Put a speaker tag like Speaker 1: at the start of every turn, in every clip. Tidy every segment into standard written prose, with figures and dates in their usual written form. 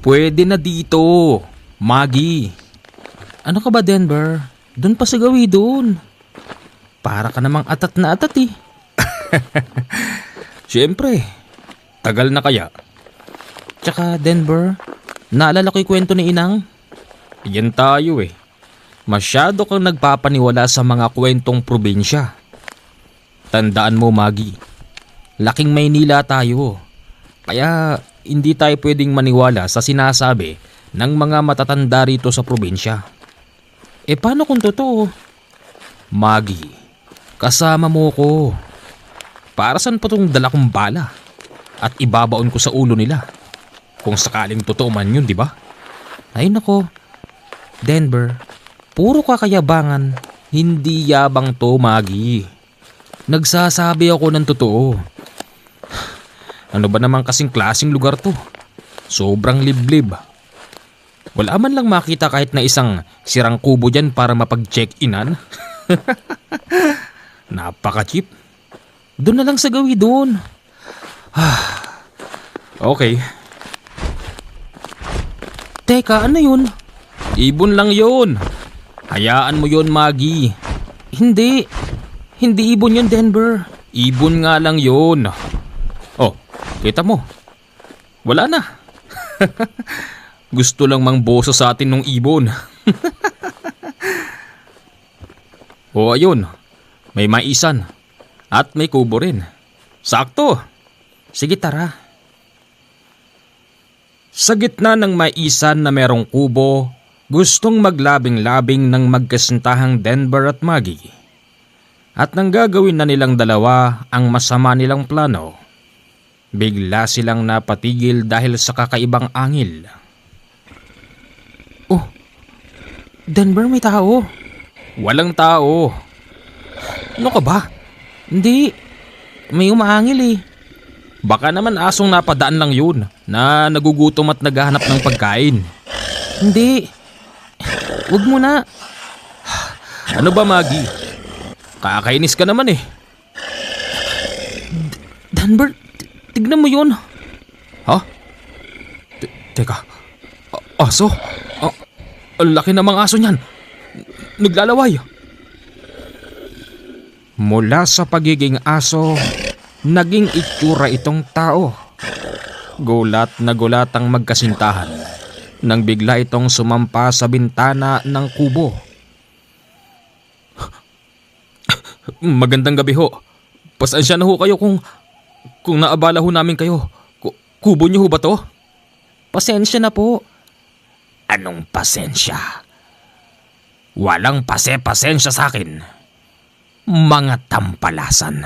Speaker 1: Pwede na dito, Maggie. Ano ka ba, Denver? Doon pa sa gawi doon. Para ka namang atat na atat eh. Siyempre, tagal na kaya. Tsaka Denver, naalala ko yung kwento ni Inang. Yan tayo eh. Masyado kang nagpapaniwala sa mga kwentong probinsya. Tandaan mo, Maggie, laking Maynila tayo. Kaya hindi tayo pwedeng maniwala sa sinasabi ng mga matatanda rito sa probinsya. Paano kung totoo? Maggie, kasama mo ko. Para saan pa tong dala kong bala? At ibabaon ko sa ulo nila. Kung sakaling totoo man yun, di ba? Ay nako, Denver, puro kakayabangan. Hindi yabang to, Maggie. Nagsasabi ako ng totoo. Ano ba naman kasing klaseng lugar to? Sobrang liblib. Wala man lang makita kahit na isang sirang kubo dyan para mapag-check-inan. Napaka-cheap. Doon na lang sa gawi doon. Okay. Teka, ano yun? Ibon lang yun. Hayaan mo yun, Maggie. Hindi. Hindi ibon yun, Denver. Ibon nga lang yun. Oh, kita mo. Wala na. Gusto lang mang boso sa atin nung ibon. O ayun, may maisan. At may kubo rin. Sakto. Sige, tara. Sa gitna ng maisan na merong kubo, gustong maglabing-labing ng magkasintahang Denver at Maggie. At nang gagawin na nilang dalawa ang masama nilang plano, bigla silang napatigil dahil sa kakaibang angil. Oh, Denver, may tao. Walang tao. Ano ka ba? Hindi, may umaangil eh. Baka naman asong napadaan lang yun na nagugutom at naghahanap ng pagkain. Hindi, wag mo na. Ano ba, Maggie? Kakainis ka naman eh. Denver, tignan mo yun. Ha? Teka, aso? Ang laki namang aso niyan. Naglalaway. Mula sa pagiging aso, naging itsura itong tao. Gulat na gulat ang magkasintahan nang bigla itong sumampa sa bintana ng kubo. Magandang gabi ho. Pasensya na ho kayo kung naabala ho namin kayo. Kubo niyo ho ba to? Pasensya na po. Anong pasensya? Walang pasensya sa akin. Mga tampalasan.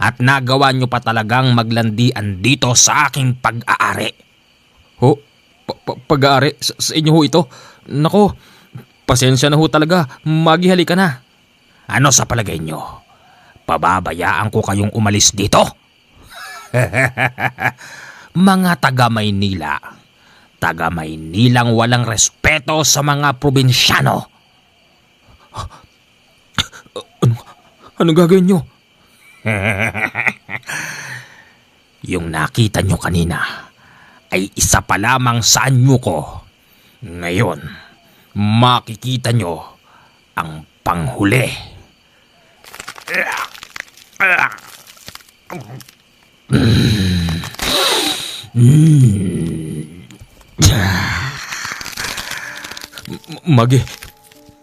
Speaker 1: At nagawa niyo pa talagang maglandian dito sa aking pag-aari. Ho? Pag-aari? Sa inyo ho ito? Nako, pasensya na ho talaga. Maggie, halika na. Ano sa palagay niyo? Pababayaan ko kayong umalis dito? Mga taga-Maynila. Taga-Maynilang walang respeto sa mga probinsyano. Anong gagawin niyo? Yung nakita nyo kanina ay isa pa lamang sa anyo ko. Ngayon, makikita nyo ang panghuli. Maggie,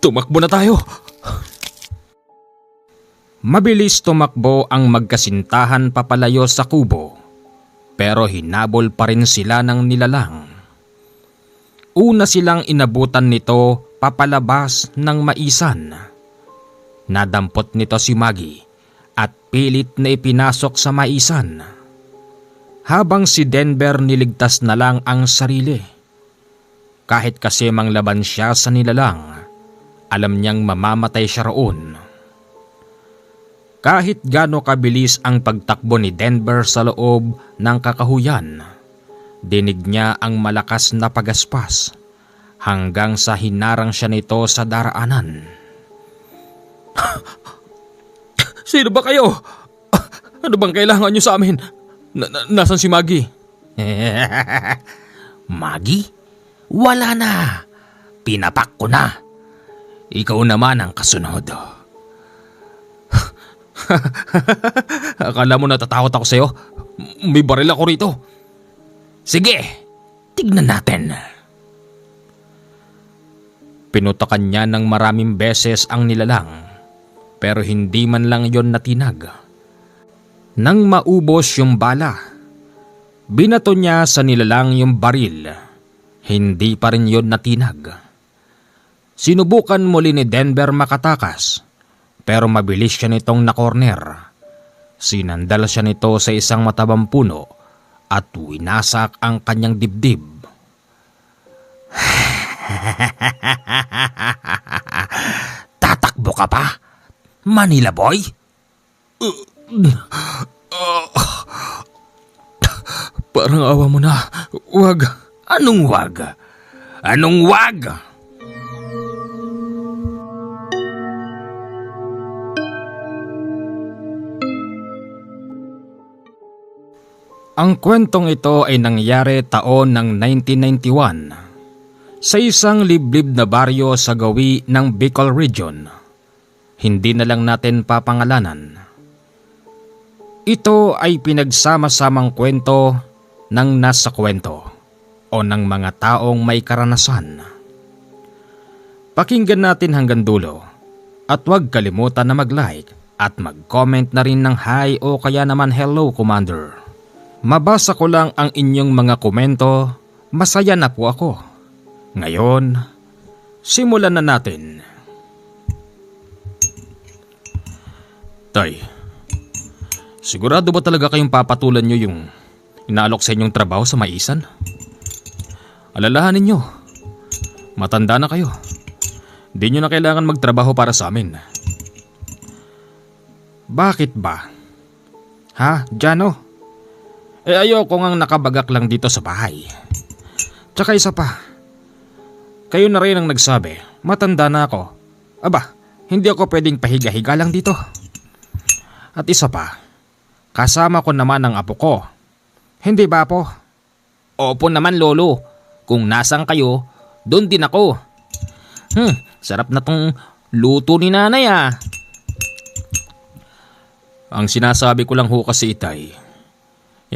Speaker 1: tumakbo na tayo. Mabilis tumakbo ang magkasintahan papalayo sa kubo, pero hinabol pa rin sila ng nilalang. Una silang inabutan nito papalabas ng maisan. Nadampot nito si Maggie at pilit na ipinasok sa maisan. Habang si Denver niligtas na lang ang sarili. Kahit kasi manglaban siya sa nilalang, alam niyang mamamatay siya roon. Kahit gaano kabilis ang pagtakbo ni Denver sa loob ng kakahuyan, dinig niya ang malakas na pagaspas hanggang sa hinarang siya nito sa daraanan. Sino ba kayo? Ano bang kailangan niyo sa amin? Nasaan si Maggie? Maggie? Wala na. Pinapak ko na. Ikaw naman ang kasunod. Akala mo natatakot ako sa'yo? May baril ako rito. Sige, tignan natin. Pinutakan niya ng maraming beses ang nilalang, pero hindi man lang yon natinag. Nang maubos yung bala, binato niya sa nilalang yung baril. Hindi pa rin yon natinag. Sinubukan muli ni Denver makatakas, pero mabilis siya nitong nakorner. Sinandal siya nito sa isang matabang puno at winasak ang kanyang dibdib. Tatakbo ka pa, Manila boy? Parang awa mo na. Wag. Anong wag? Anong wag? Ang kwentong ito ay nangyari taon ng 1991 sa isang liblib na baryo sa gawi ng Bicol Region. Hindi na lang natin papangalanan. Ito ay pinagsama-samang kwento ng nasa kwento o ng mga taong may karanasan. Pakinggan natin hanggang dulo at huwag kalimutan na mag-like at mag-comment na rin ng hi o kaya naman hello, Commander. Mabasa ko lang ang inyong mga komento, masaya na po ako. Ngayon, simulan na natin. Tay, sigurado ba talaga kayong papatulan nyo yung inaalok sa inyong trabaho sa Maisan? Alalahanin nyo, matanda na kayo. Di nyo na kailangan magtrabaho para sa amin. Bakit ba? Ha, Jano? Ayoko ngang nakabagak lang dito sa bahay. Tsaka isa pa, kayo na rin ang nagsabi, matanda na ako. Aba, hindi ako pwedeng pahiga-higa lang dito. At isa pa, kasama ko naman ang apo ko. Hindi ba po? Opo naman, Lolo. Kung nasan kayo, doon din ako. Sarap na tong luto ni nanay ah. Ang sinasabi ko lang ho kasi, Itay,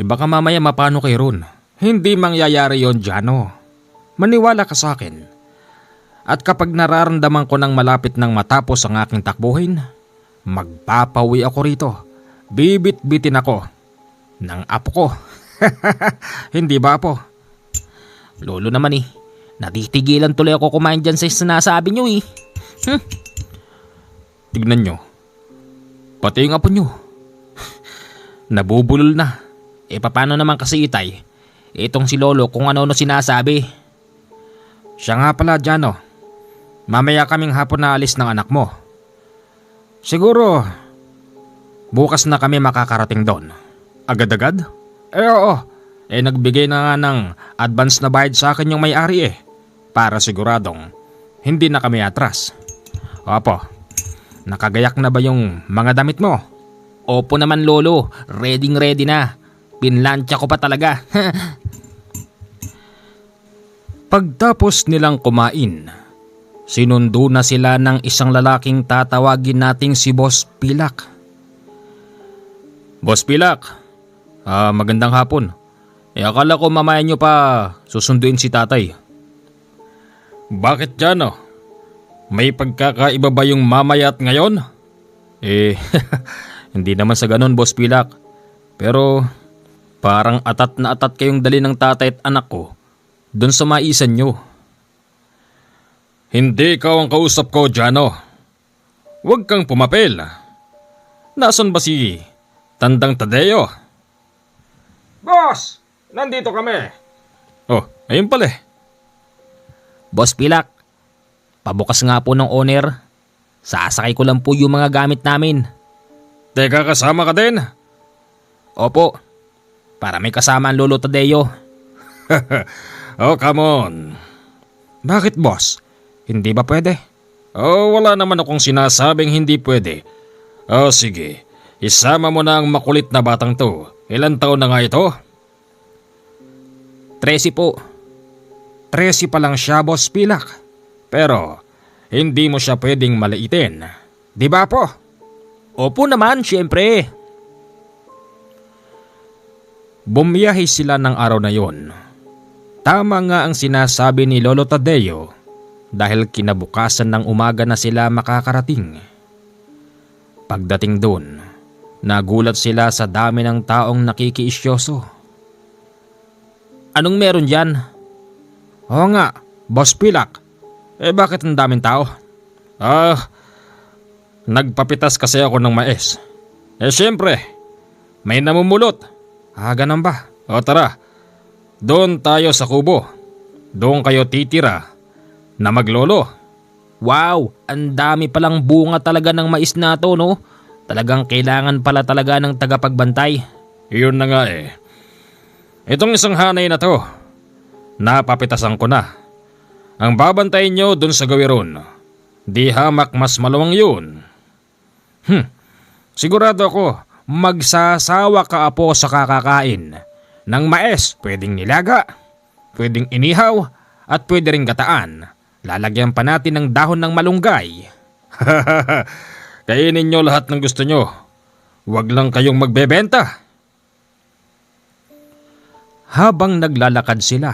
Speaker 1: baka mamaya mapano kay Ron. Hindi mangyayari yon, Jano. Maniwala ka sa akin. At kapag nararamdaman ko ng malapit ng matapos ang aking takbuhin, magpapawi ako rito. Bibit-bitin ako ng apo ko. Hindi ba, Apo? Lolo naman natitigilan tuloy ako kumain dyan sa sinasabi nyo eh. Tignan nyo, pati yung apo nyo nabubulol na. Paano naman kasi, Itay, itong si Lolo kung ano-ano sinasabi. Siya nga pala, Jano, mamaya kaming hapon na alis ng anak mo. Siguro bukas na kami makakarating doon. Agad-agad? Oo. Nagbigay na nga ng advance na bayad sa akin yung may-ari para siguradong hindi na kami atras. Opo, nakagayak na ba yung mga damit mo? Opo naman, Lolo, ready na. Pinlansya ko pa talaga. Pagtapos nilang kumain, sinundo na sila ng isang lalaking tatawagin nating si Boss Pilak. Boss Pilak, magandang hapon. Akala ko mamaya nyo pa susunduin si tatay. Bakit dyan May pagkakaiba ba yung mamaya at ngayon? Hindi naman sa ganun, Boss Pilak. Pero parang atat na atat kayong dali ng tatay at anak ko doon sa Maisan nyo. Hindi ikaw ang kausap ko, Jano. Huwag kang pumapel. Nasaan ba si Tandang Tadeo? Boss! Nandito kami. Oh, ayun pala Boss Pilak, pabukas nga po ng owner. Sasakay ko lang po yung mga gamit namin. Teka, kasama ka din? Opo, para may kasama ang Lolo Tadeo. Oh, come on. Bakit, boss? Hindi ba pwede? Oh, wala naman akong sinasabing hindi pwede. Oh, sige. Isama mo na ang makulit na batang to. Ilan taon na nga ito? 13 po. 13 pa lang siya, Boss Pilak. Pero hindi mo siya pwedeng maliitin. Di ba po? Opo naman, syempre. Bumiyahe sila ng araw na yon. Tama nga ang sinasabi ni Lolo Tadeo dahil kinabukasan ng umaga na sila makakarating. Pagdating doon, nagulat sila sa dami ng taong nakikiisyoso. Anong meron dyan? Oo nga, Boss Pilak. Bakit ang daming tao? Nagpapitas kasi ako ng mais. Siyempre, may namumulot. Ganun ba? O tara, doon tayo sa kubo. Doon kayo titira na maglolo. Wow, ang dami palang bunga talaga ng mais na to, no? Talagang kailangan pala talaga ng tagapagbantay. Yun na nga eh. Itong isang hanay na to, napapitasan ko na. Ang babantayin nyo dun sa gawiron. Di hamak mas maluwang yun. Sigurado ako, magsasawa ka apo sa kakakain. Ng mais, pwedeng nilaga, pwedeng inihaw, at pwede ring gataan. Lalagyan pa natin ng dahon ng malunggay. Kainin nyo lahat ng gusto nyo. Huwag lang kayong magbebenta. Habang naglalakad sila,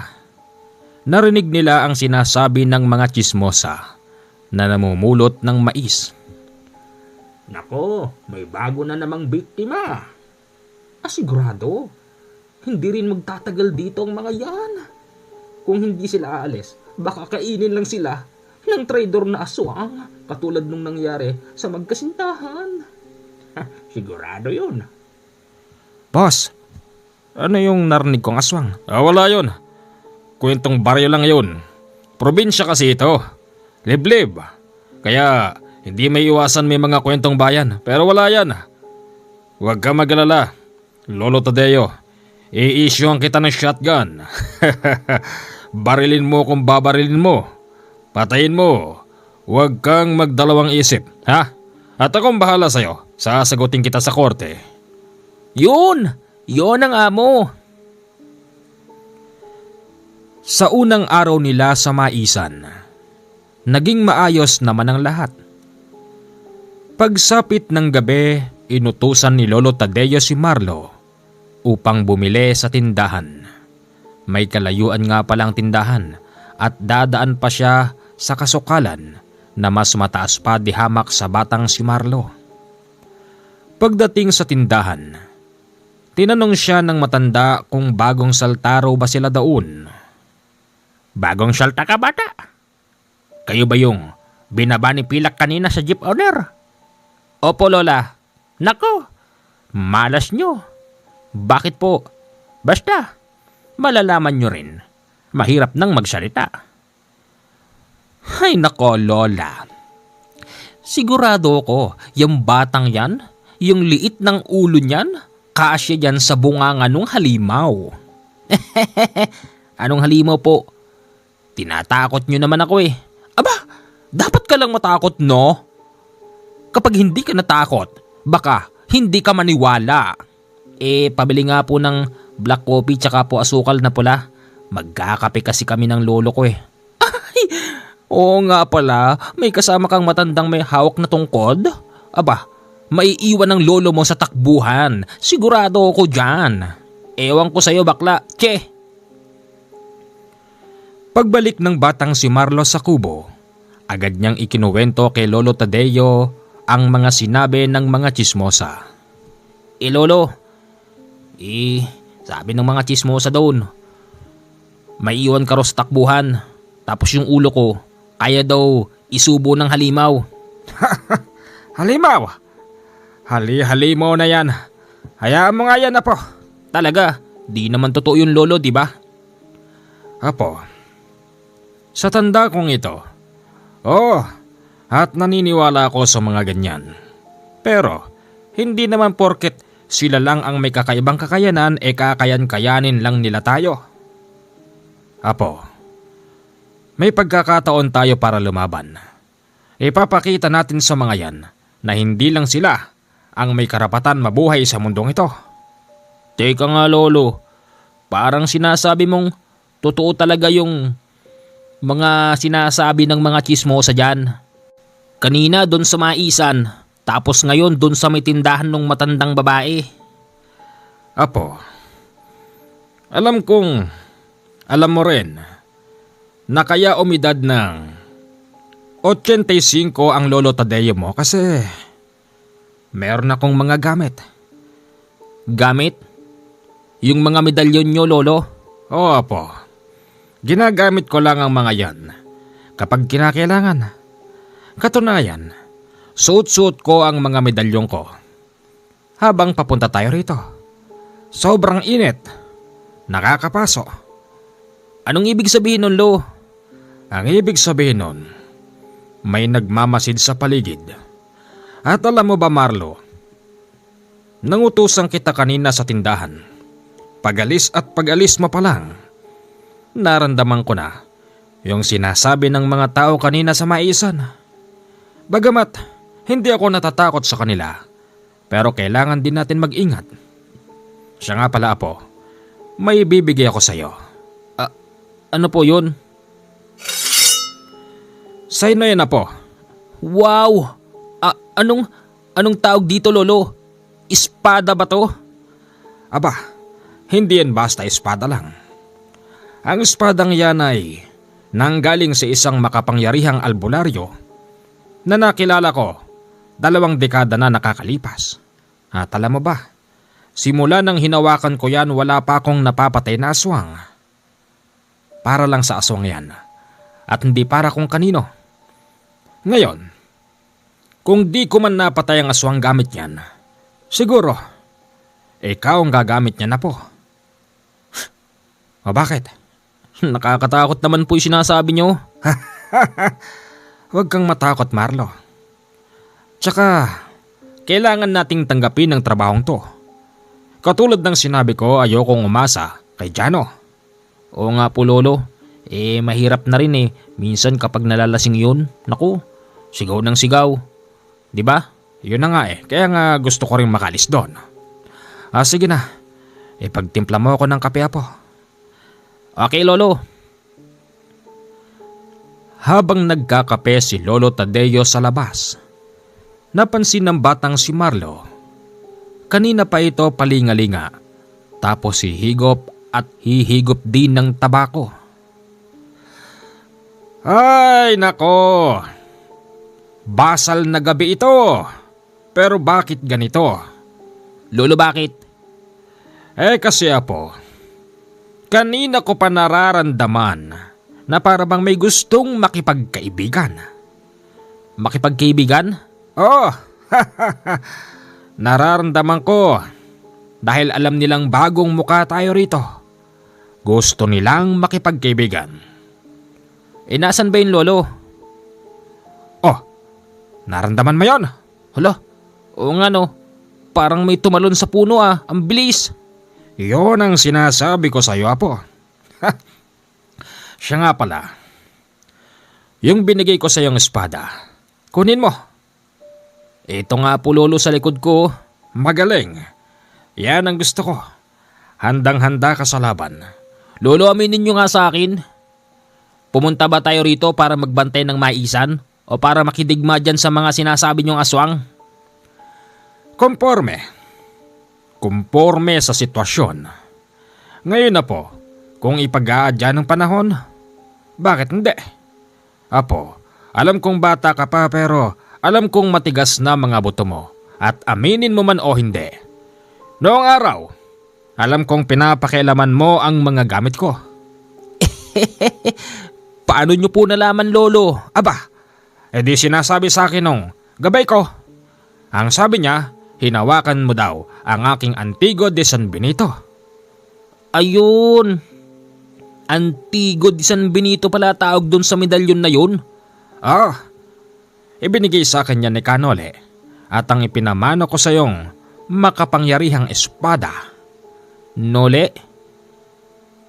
Speaker 1: narinig nila ang sinasabi ng mga tsismosa na namumulot ng mais. Nako, may bago na namang biktima. Sigurado, hindi rin magtatagal dito ang mga yan. Kung hindi sila aalis, baka kainin lang sila ng traidor na aswang katulad nung nangyari sa magkasintahan. Sigurado yun. Boss, ano yung narinig kong aswang? Wala yun. Kwentong baryo lang yun. Probinsya kasi ito. Liblib. Kaya hindi may iwasan may mga kwentong bayan. Pero wala yan. Huwag ka mag-alala. Lolo Tadeo, i-issuean kita ng shotgun. Barilin mo kung babarilin mo. Patayin mo. Huwag kang magdalawang isip, ha? At akong bahala sa'yo. Sasagutin kita sa korte. Yun! Yun ang amo! Sa unang araw nila sa maisan, naging maayos naman ang lahat. Pagsapit ng gabi, inutusan ni Lolo Tadeo si Marlo upang bumili sa tindahan. May kalayuan nga palang tindahan at dadaan pa siya sa kasukalan na mas mataas pa di hamak sa batang si Marlo. Pagdating sa tindahan, tinanong siya ng matanda kung bagong salta raw ba sila doon. Bagong salta ka, bata? Kayo ba yung binaba ni Pilak kanina sa jeep owner? Opo, Lola. Nako, malas nyo. Bakit po? Basta, malalaman nyo rin. Mahirap nang magsalita. Ay nako, Lola. Sigurado ko, yung batang yan, yung liit ng ulo niyan, kasya yan sa bunganga nung halimaw. Anong halimaw po? Tinatakot nyo naman ako eh. Aba, dapat ka lang matakot, no? Kapag hindi ka natakot, baka hindi ka maniwala. Pabili nga po ng black coffee tsaka po asukal na pula. Magkakape kasi kami ng lolo ko eh. Ay, oo nga pala, may kasama kang matandang may hawak na tungkod? Aba, maiiwan ng lolo mo sa takbuhan. Sigurado ako dyan. Ewan ko sa'yo, bakla. Che! Pagbalik ng batang si Marlo sa kubo, agad niyang ikinuwento kay Lolo Tadeo ang mga sinabi ng mga tsismosa. Lolo, sabi ng mga tsismosa doon, may iwan ka raw sa takbuhan, tapos yung ulo ko, kaya daw isubo ng halimaw. Halimaw? Halimaw na yan. Hayaan mo nga yan, apo. Talaga, di naman totoo yun, Lolo, di ba? Apo, sa tanda kong ito, at naniniwala ako sa mga ganyan. Pero, hindi naman porket sila lang ang may kakaibang kakayanan kakayan-kayanin lang nila tayo. Apo, may pagkakataon tayo para lumaban. Ipapakita natin sa mga yan na hindi lang sila ang may karapatan mabuhay sa mundong ito. Teka nga, Lolo, parang sinasabi mong totoo talaga yung mga sinasabi ng mga chismosa dyan. Kanina doon sa maisan, tapos ngayon doon sa may tindahan ng matandang babae. Apo, alam mo rin na kaya umidad ng 85 ang Lolo Tadeo mo kasi meron akong mga gamit. Gamit? Yung mga medalyon nyo, Lolo? Oo, Apo. Ginagamit ko lang ang mga yan kapag kinakailangan. Katunayan, suot-suot ko ang mga medalyon ko habang papunta tayo rito. Sobrang init. Nakakapaso. Anong ibig sabihin nun, Lo? Ang ibig sabihin nun, may nagmamasid sa paligid. At alam mo ba, Marlo, nangutusan kita kanina sa tindahan. Pag-alis mo pa lang, naramdaman ko na yung sinasabi ng mga tao kanina sa maisan. Bagamat hindi ako natatakot sa kanila, pero kailangan din natin mag-ingat. Siya nga pala, Apo, may bibigay ako sa'yo. Ano po yun? Sa'yo na yan, Apo. Wow! Anong tawag dito, Lolo? Espada ba to? Aba, hindi yan basta espada lang. Ang espadang yan ay nanggaling sa isang makapangyarihang albularyo na nakilala ko 2 dekada na nakakalipas. At alam mo ba, simula nang hinawakan ko yan, wala pa akong napapatay na aswang. Para lang sa aswang yan at hindi para kung kanino. Ngayon, kung di ko man napatay ang aswang gamit yan, siguro, ikaw ang gagamit niya na po. O bakit? Nakakatakot naman po yung sinasabi niyo. Huwag kang matakot, Marlo. Tsaka, kailangan nating tanggapin ang trabahong to. Katulad ng sinabi ko, ayokong umasa kay Jano. Oo nga po, Lolo. Mahirap na rin minsan kapag nalalasing yun. Naku, sigaw ng sigaw. Diba? Yun na nga kaya nga gusto ko rin makalis doon. Sige na, ipagtimpla mo ako ng kape, Apo. Okay, Lolo. Habang nagkakape si Lolo Tadeo sa labas, napansin ng batang si Marlo. Kanina pa ito palingalinga, tapos hihigop at hihigop din ng tabako. Ay nako, basal na gabi ito. Pero bakit ganito? Lolo, bakit? Kasi, Apo, kanina ko pa nararamdaman na para bang may gustong makipagkaibigan. Makipagkaibigan? Oo, nararamdaman ko dahil alam nilang bagong mukha tayo rito. Gusto nilang makipagkaibigan. Nasan ba yun, Lolo? Oh, nararamdaman mo yun? Hala, oo nga no, parang may tumalon sa puno ang bilis. Yun ang sinasabi ko sa'yo, Apo. Siya nga pala, yung binigay ko sa iyong espada, kunin mo. Ito nga po, Lolo, sa likod ko. Magaling. Yan ang gusto ko. Handang-handa ka sa laban. Lolo, aminin nyo nga sa akin. Pumunta ba tayo rito para magbantay ng maisan o para makidigma dyan sa mga sinasabi nyong aswang? Kumporme sa sitwasyon. Ngayon na po, kung ipag-aadya ng panahon, bakit hindi? Apo, alam kong bata ka pa pero alam kong matigas na mga buto mo at aminin mo man o hindi. Noong araw, alam kong pinapakialaman mo ang mga gamit ko. Paano nyo po nalaman, Lolo? Aba, di sinasabi sa akin nung gabay ko. Ang sabi niya, hinawakan mo daw ang aking Antigo de San Benito. Ayun. Antigo de San Benito pala tawag dun sa medalyon na yun? Ibinigay sa akin yan ni Canole at ang ipinamano ko sa iyong makapangyarihang espada. Nole?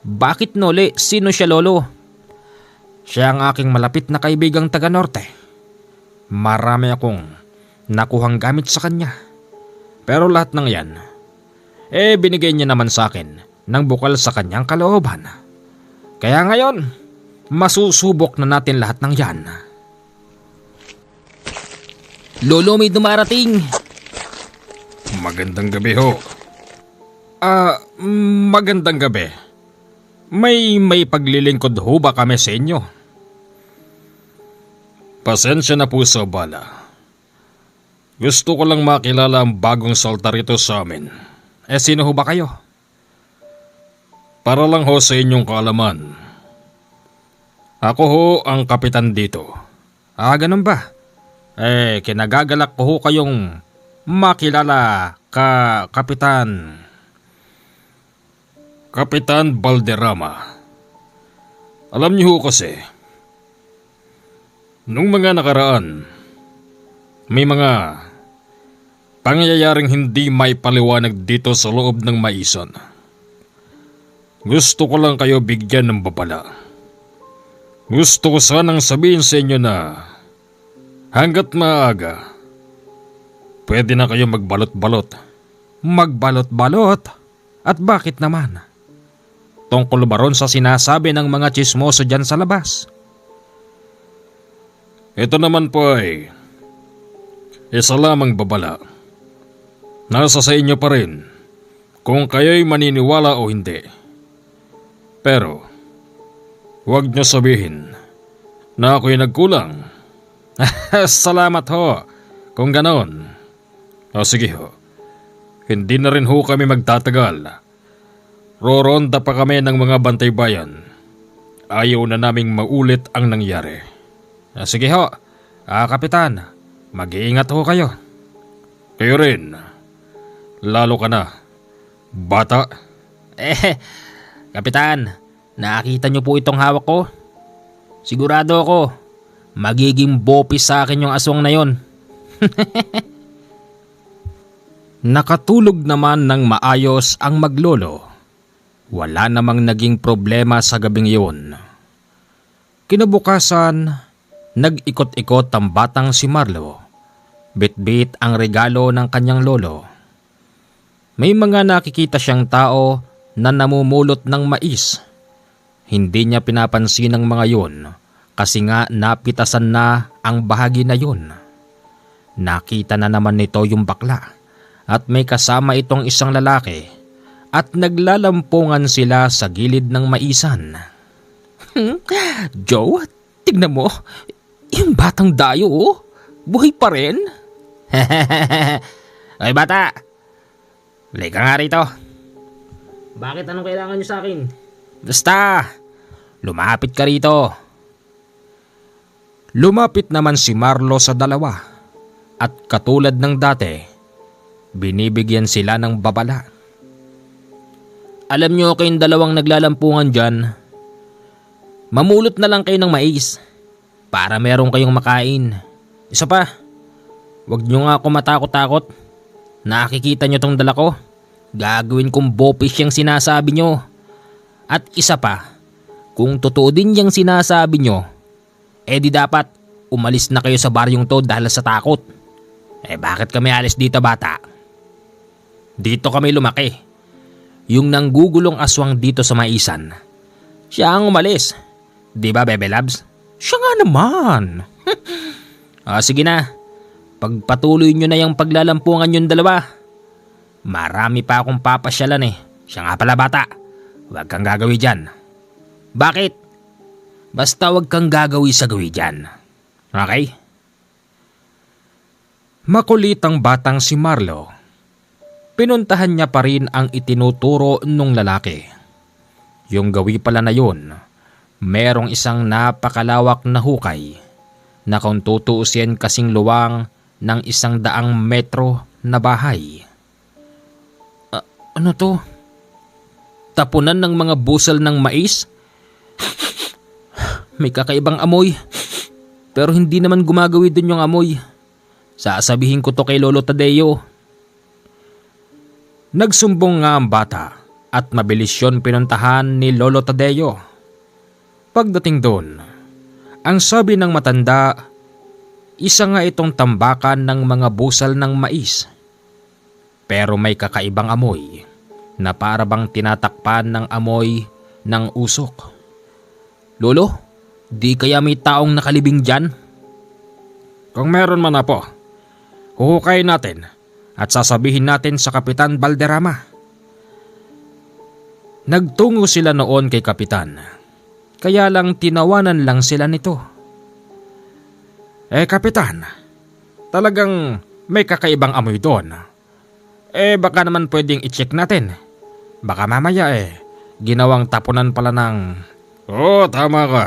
Speaker 1: Bakit Nole? Sino siya, Lolo? Siya ang aking malapit na kaibigang taga-norte. Marami akong nakuhang gamit sa kanya. Pero lahat ng yan, binigay niya naman sa akin ng bukal sa kanyang kalooban. Kaya ngayon, masusubok na natin lahat ng yan. Lolo, may dumarating.
Speaker 2: Magandang gabi ho.
Speaker 1: Magandang gabi. May paglilingkod ho ba kami sa inyo?
Speaker 2: Pasensya na po sa abala. Gusto ko lang makilala ang bagong salta rito sa amin.
Speaker 1: Sino ho ba kayo?
Speaker 2: Para lang ho sa inyong kaalaman. Ako ho ang kapitan dito.
Speaker 1: Ganun ba? Kinagagalak ko ho kayong makilala Kapitan.
Speaker 2: Kapitan Balderrama. Alam niyo ho kasi, nung mga nakaraan, may mga pangyayaring hindi maipaliwanag dito sa loob ng maisan. Gusto ko lang kayo bigyan ng babala. Gusto ko sanang sabihin sa inyo na hanggat maaga, pwede na kayo magbalot-balot.
Speaker 1: Magbalot-balot? At bakit naman? Tungkol ba ron sa sinasabi ng mga tsismoso dyan sa labas?
Speaker 2: Ito naman po ay isa lamang babala. Nasa sa inyo pa rin kung kayo'y maniniwala o hindi. Pero huwag niyo sabihin na ako'y nagkulang.
Speaker 1: Salamat ho kung ganon.
Speaker 2: Sige ho, hindi na rin ho kami magtatagal. Roronda pa kami ng mga bantay bayan. Ayaw na naming maulit ang nangyari.
Speaker 1: Sige ho, Kapitan. Mag-iingat ho kayo.
Speaker 2: Kayo rin. Lalo ka na, bata.
Speaker 1: Kapitan, nakita niyo po itong hawak ko? Sigurado ako, magiging bopis sa akin yung aswang na yon. Nakatulog naman ng maayos ang maglolo. Wala namang naging problema sa gabing iyon. Kinabukasan, nag-ikot-ikot ang batang si Marlo. Bit-bit ang regalo ng kanyang lolo. May mga nakikita siyang tao na namumulot ng mais. Hindi niya pinapansin ang mga yun kasi nga napitasan na ang bahagi na yun. Nakita na naman nito yung bakla at may kasama itong isang lalaki at naglalampungan sila sa gilid ng maisan. Joe, tignan mo, yung batang dayo buhay pa rin. Ay bata, halika nga rito. Bakit anong kailangan niyo sa akin? Basta, lumapit ka rito. Lumapit naman si Marlo sa dalawa at katulad ng dati, binibigyan sila ng babala. Alam niyo kayong dalawang naglalampungan dyan, mamulot na lang kayo ng mais para meron kayong makain. Isa pa, wag niyo nga ako matakot-takot. Nakikita niyo tong dala ko? Gagawin kong bopis yung sinasabi niyo. At isa pa, kung totoo din yung sinasabi niyo, di dapat umalis na kayo sa baryong to dahil sa takot. Bakit kami alis dito bata? Dito kami lumaki. Yung nanggugulong aswang dito sa maisan, siya ang umalis. Di ba, Bebe Labs? Siya nga naman. Sige na. Pagpatuloy nyo na yung paglalampungan yung dalawa. Marami pa akong papasyalan Siya nga pala bata. Huwag kang gagawi dyan. Bakit? Basta huwag kang gagawi sa gawi dyan. Okay? Makulit ang batang si Marlo. Pinuntahan niya pa rin ang itinuturo nung lalaki. Yung gawi pala na yun, merong isang napakalawak na hukay na kung tutuusin kasing luwang ng 100 metro na bahay. Ano to? Tapunan ng mga busal ng mais? May kakaibang amoy. Pero hindi naman gumagawi dun yung amoy. Sasabihin ko to kay Lolo Tadeo. Nagsumbong nga ang bata at mabilis yun pinuntahan ni Lolo Tadeo. Pagdating doon, ang sabi ng matanda, isa nga itong tambakan ng mga busal ng mais. Pero may kakaibang amoy na para bang tinatakpan ng amoy ng usok. Lolo, Di kaya may taong nakalibing dyan?
Speaker 2: Kung meron man apo, huhukayin natin at sasabihin natin sa Kapitan Valderrama.
Speaker 1: Nagtungo sila noon kay Kapitan. Kaya lang tinawanan lang sila nito.
Speaker 2: Kapitan, talagang may kakaibang amoy doon. Baka naman pwedeng i-check natin. Baka mamaya ginawang tapunan pala ng... Oo, tama ka.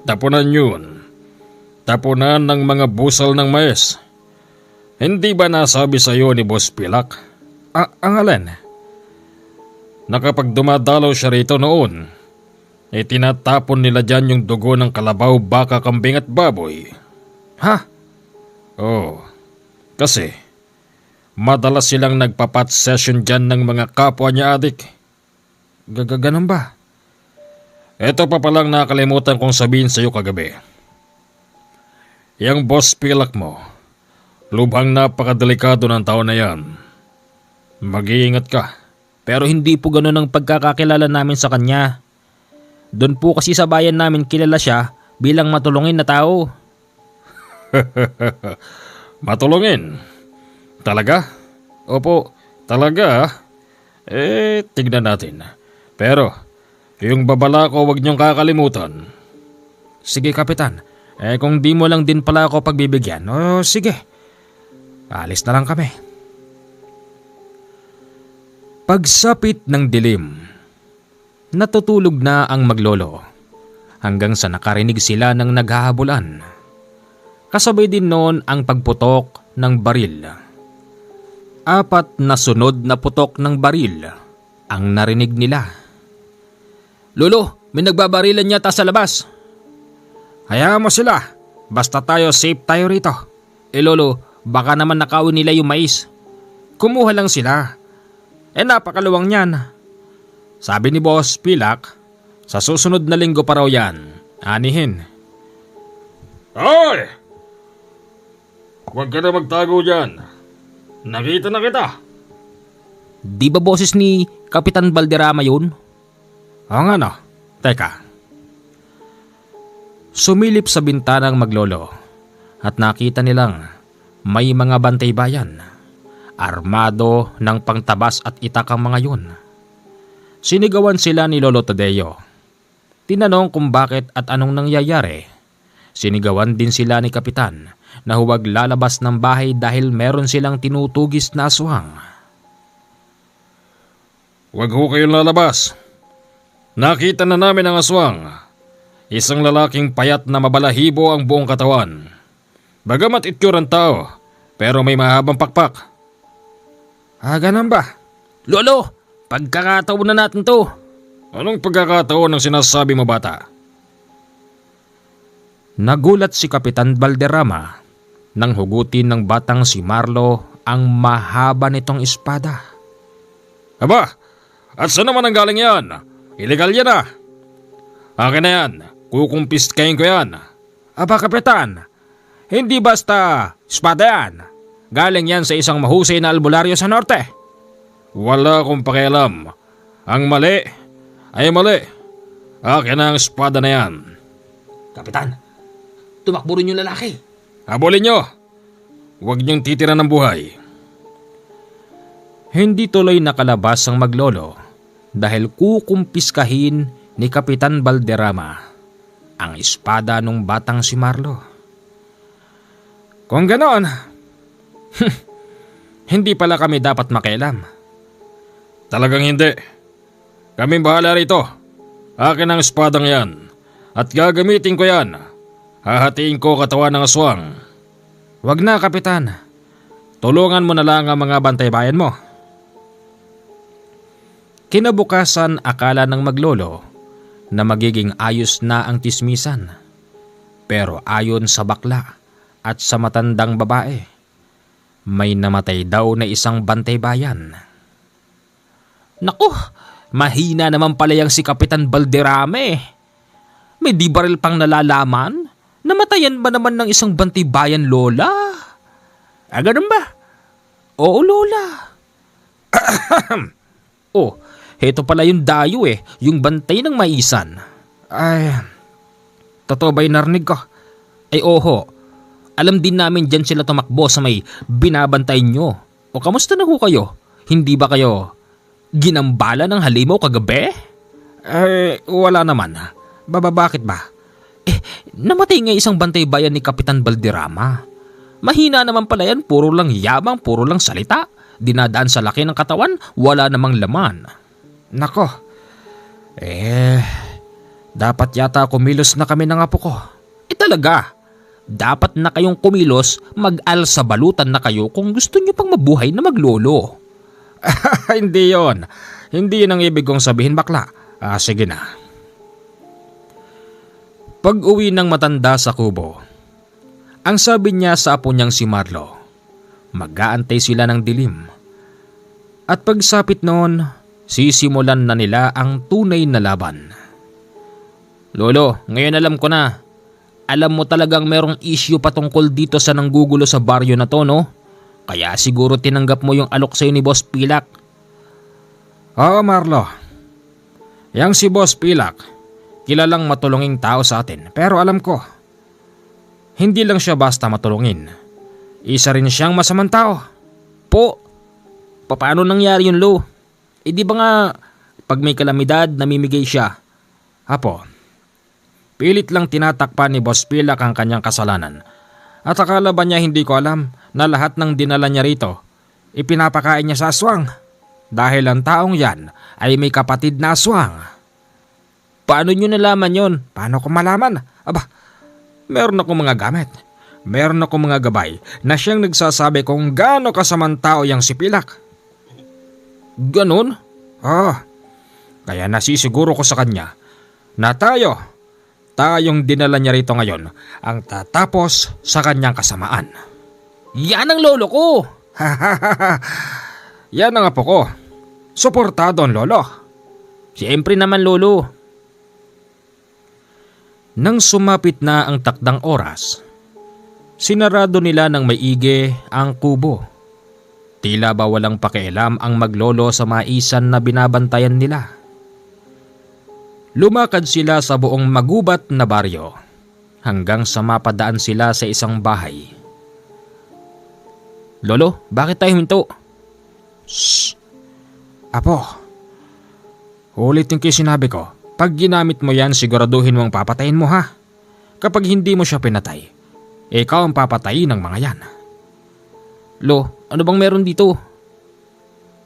Speaker 2: Tapunan yun. Tapunan ng mga busal ng mais. Hindi ba nasabi sa iyo ni Boss Pilak? Ang alin? Na kapag dumadalaw siya rito noon, tinatapon nila dyan yung dugo ng kalabaw, baka, kambing at baboy.
Speaker 1: Ha?
Speaker 2: Oo. Kasi madalas silang nagpapat session dyan ng mga kapwa niya adik.
Speaker 1: Ganun ba?
Speaker 2: Ito pa palang nakalimutan kong sabihin sa iyo kagabi. Yang Boss Pilak mo, lubhang napakadelikado ng tao na yan. Mag-iingat ka.
Speaker 1: Pero hindi po ganun ang pagkakakilala namin sa kanya. Doon po kasi sa bayan namin kilala siya bilang matulungin na tao.
Speaker 2: Matulungin? Talaga? Opo, talaga. Tignan natin. Pero, yung babala ko wag niyong kakalimutan.
Speaker 1: Sige, Kapitan. Kung di mo lang din pala ako pagbibigyan, sige. Alis na lang kami. Pagsapit ng dilim, natutulog na ang maglolo hanggang sa nakarinig sila ng naghahabulan. Kasabay din noon ang pagputok ng baril. 4 na sunod na putok ng baril ang narinig nila. Lolo, may nagbabarilan yata sa labas.
Speaker 2: Hayaan mo sila. Basta tayo, safe tayo rito.
Speaker 1: Lolo, baka naman nakawin nila yung mais.
Speaker 2: Kumuha lang sila. Napakaluwang niyan. Sabi ni Boss Pilak, sa susunod na linggo pa raw yan. Anihin. Hoy! Huwag ka na magtago dyan. Nakita na kita.
Speaker 1: Di ba boses ni Kapitan Valderrama yun?
Speaker 2: Oo nga no. Teka.
Speaker 1: Sumilip sa bintanang maglolo at nakita nilang may mga bantay bayan. Armado ng pangtabas at itak ang mga yun. Sinigawan sila ni Lolo Tadeo. Tinanong kung bakit at anong nangyayari. Sinigawan din sila ni Kapitan na huwag lalabas ng bahay dahil meron silang tinutugis na aswang.
Speaker 2: Huwag ho kayong lalabas. Nakita na namin ang aswang. Isang lalaking payat na mabalahibo ang buong katawan. Bagamat itsurang tao, pero may mahabang pakpak.
Speaker 1: Ganun ba? Lolo, pagkakataon na natin to.
Speaker 2: Anong pagkakataon ang sinasabi mo, bata?
Speaker 1: Nagulat si Kapitan Valderrama nang hugutin ng batang si Marlo ang mahaba nitong espada.
Speaker 2: Aba, at saan naman ang galing yan? Illegal yan ah. Akin na yan, kukumpiskahin ko yan.
Speaker 1: Aba, Kapitan, hindi basta espada yan. Galing yan sa isang mahusay na albularyo sa norte.
Speaker 2: Wala akong pakialam. Ang mali ay mali. Akin na ang espada na yan.
Speaker 1: Kapitan, tumakbo rin yung lalaki.
Speaker 2: Habulin nyo. Huwag niyong titira ng buhay.
Speaker 1: Hindi tuloy nakalabas ang maglolo dahil kukumpiskahin ni Kapitan Valderrama ang espada ng batang si Marlo.
Speaker 2: Kung ganon, hindi pala kami dapat makialam. Talagang hindi. Kaming bahala rito. Akin ang espadang yan. At gagamitin ko yan. Hahatiin ko katawan ng aswang.
Speaker 1: Wag na, Kapitan. Tulungan mo na lang ang mga bantay bayan mo. Kinabukasan akala ng maglolo na magiging ayos na ang tismisan. Pero ayon sa bakla at sa matandang babae, may namatay daw na isang bantay bayan. Naku, mahina naman pala yung si Kapitan Valderrama eh. May di baril pang nalalaman? Namatayan ba naman ng isang bantay bayan, Lola? Ganun ba? Oo, Lola. Oh, heto pala yung dayo eh, yung bantay ng maisan.
Speaker 2: Ay,
Speaker 1: Totoo ba yung narinig ko? Ay oho, alam din namin dyan sila tumakbo sa may binabantay nyo. O kamusta na ho kayo? Hindi ba kayo ginambala ng halimaw kagabi? Wala naman. Bakit ba? Namatay nga isang bantay bayan ni Kapitan Balderrama. Mahina naman pala yan, puro lang yabang, puro lang salita. Dinadaan sa laki ng katawan, wala namang laman. Nako, dapat yata kumilos na kami ng apo ko. Talaga, dapat na kayong kumilos, mag-alsa balutan na kayo kung gusto nyo pang mabuhay na maglolo. Hindi yon. Hindi yun ang ibig kong sabihin, bakla. Sige na. Pag-uwi ng matanda sa kubo, ang sabi niya sa apo niyang si Marlo, mag-aantay sila ng dilim. At pagsapit noon, sisimulan na nila ang tunay na laban. Lolo, ngayon alam ko na. Alam mo talagang merong issue patungkol dito sa nanggugulo sa baryo na to, no? Kaya siguro tinanggap mo yung alok sa'yo ni Boss Pilak. Oo, Marlo. Yang si Boss Pilak, kilalang matulunging tao sa atin. Pero alam ko, hindi lang siya basta matulungin. Isa rin siyang masamang tao. Paano nangyari yun, Lo? Di ba nga, pag may kalamidad, namimigay siya? Apo, pilit lang tinatakpan ni Boss Pilak ang kanyang kasalanan. At akala ba niya hindi ko alam na lahat ng dinala niya rito, ipinapakain niya sa aswang? Dahil ang taong yan ay may kapatid na aswang. Paano niyo nalaman yon? Paano ko malaman? Aba, meron akong mga gamit. Meron akong mga gabay na siyang nagsasabi kung gaano kasamang tao yang si Pilak. Ganon? Kaya nasisiguro ko sa kanya na tayong dinala niya rito ngayon ang tatapos sa kanyang kasamaan. Yan ang lolo ko! Yan ang apo ko. Suportado ang lolo. Siyempre naman, lolo. Nang sumapit na ang takdang oras, sinarado nila ng maigi ang kubo. Tila ba walang pakialam ang maglolo sa maisan na binabantayan nila. Lumakad sila sa buong magubat na baryo hanggang sa mapadaan sila sa isang bahay. Lolo, bakit tayo huminto? Shh! Apo, ulitin ko yung sinabi ko. Pag ginamit mo yan, siguraduhin mong papatayin mo, ha? Kapag hindi mo siya pinatay, ikaw ang papatayin ng mga yan. Lo, ano bang meron dito?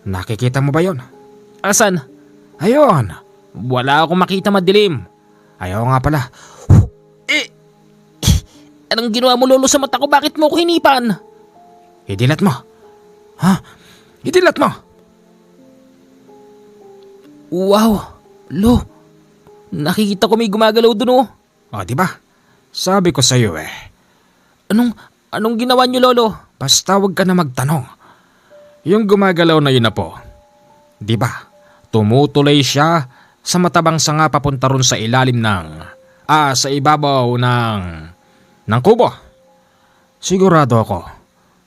Speaker 1: Nakikita mo ba yon? Asan? Ayon! Wala akong makita, madilim. Ayaw nga pala. Anong ginawa mo, lolo, sa mata ko? Bakit mo ko hinipan? Idilat mo. Ha? Idilat mo. Wow, lo. Nakikita ko may gumagalaw dun, oh. Diba? Sabi ko sa'yo eh. Anong ginawa niyo, lolo? Basta wag ka na magtanong. Yung gumagalaw na yun na po. Diba? Tumutuloy siya sa matabang sanga papunta ron sa ilalim sa ibabaw ng kubo. Sigurado ako,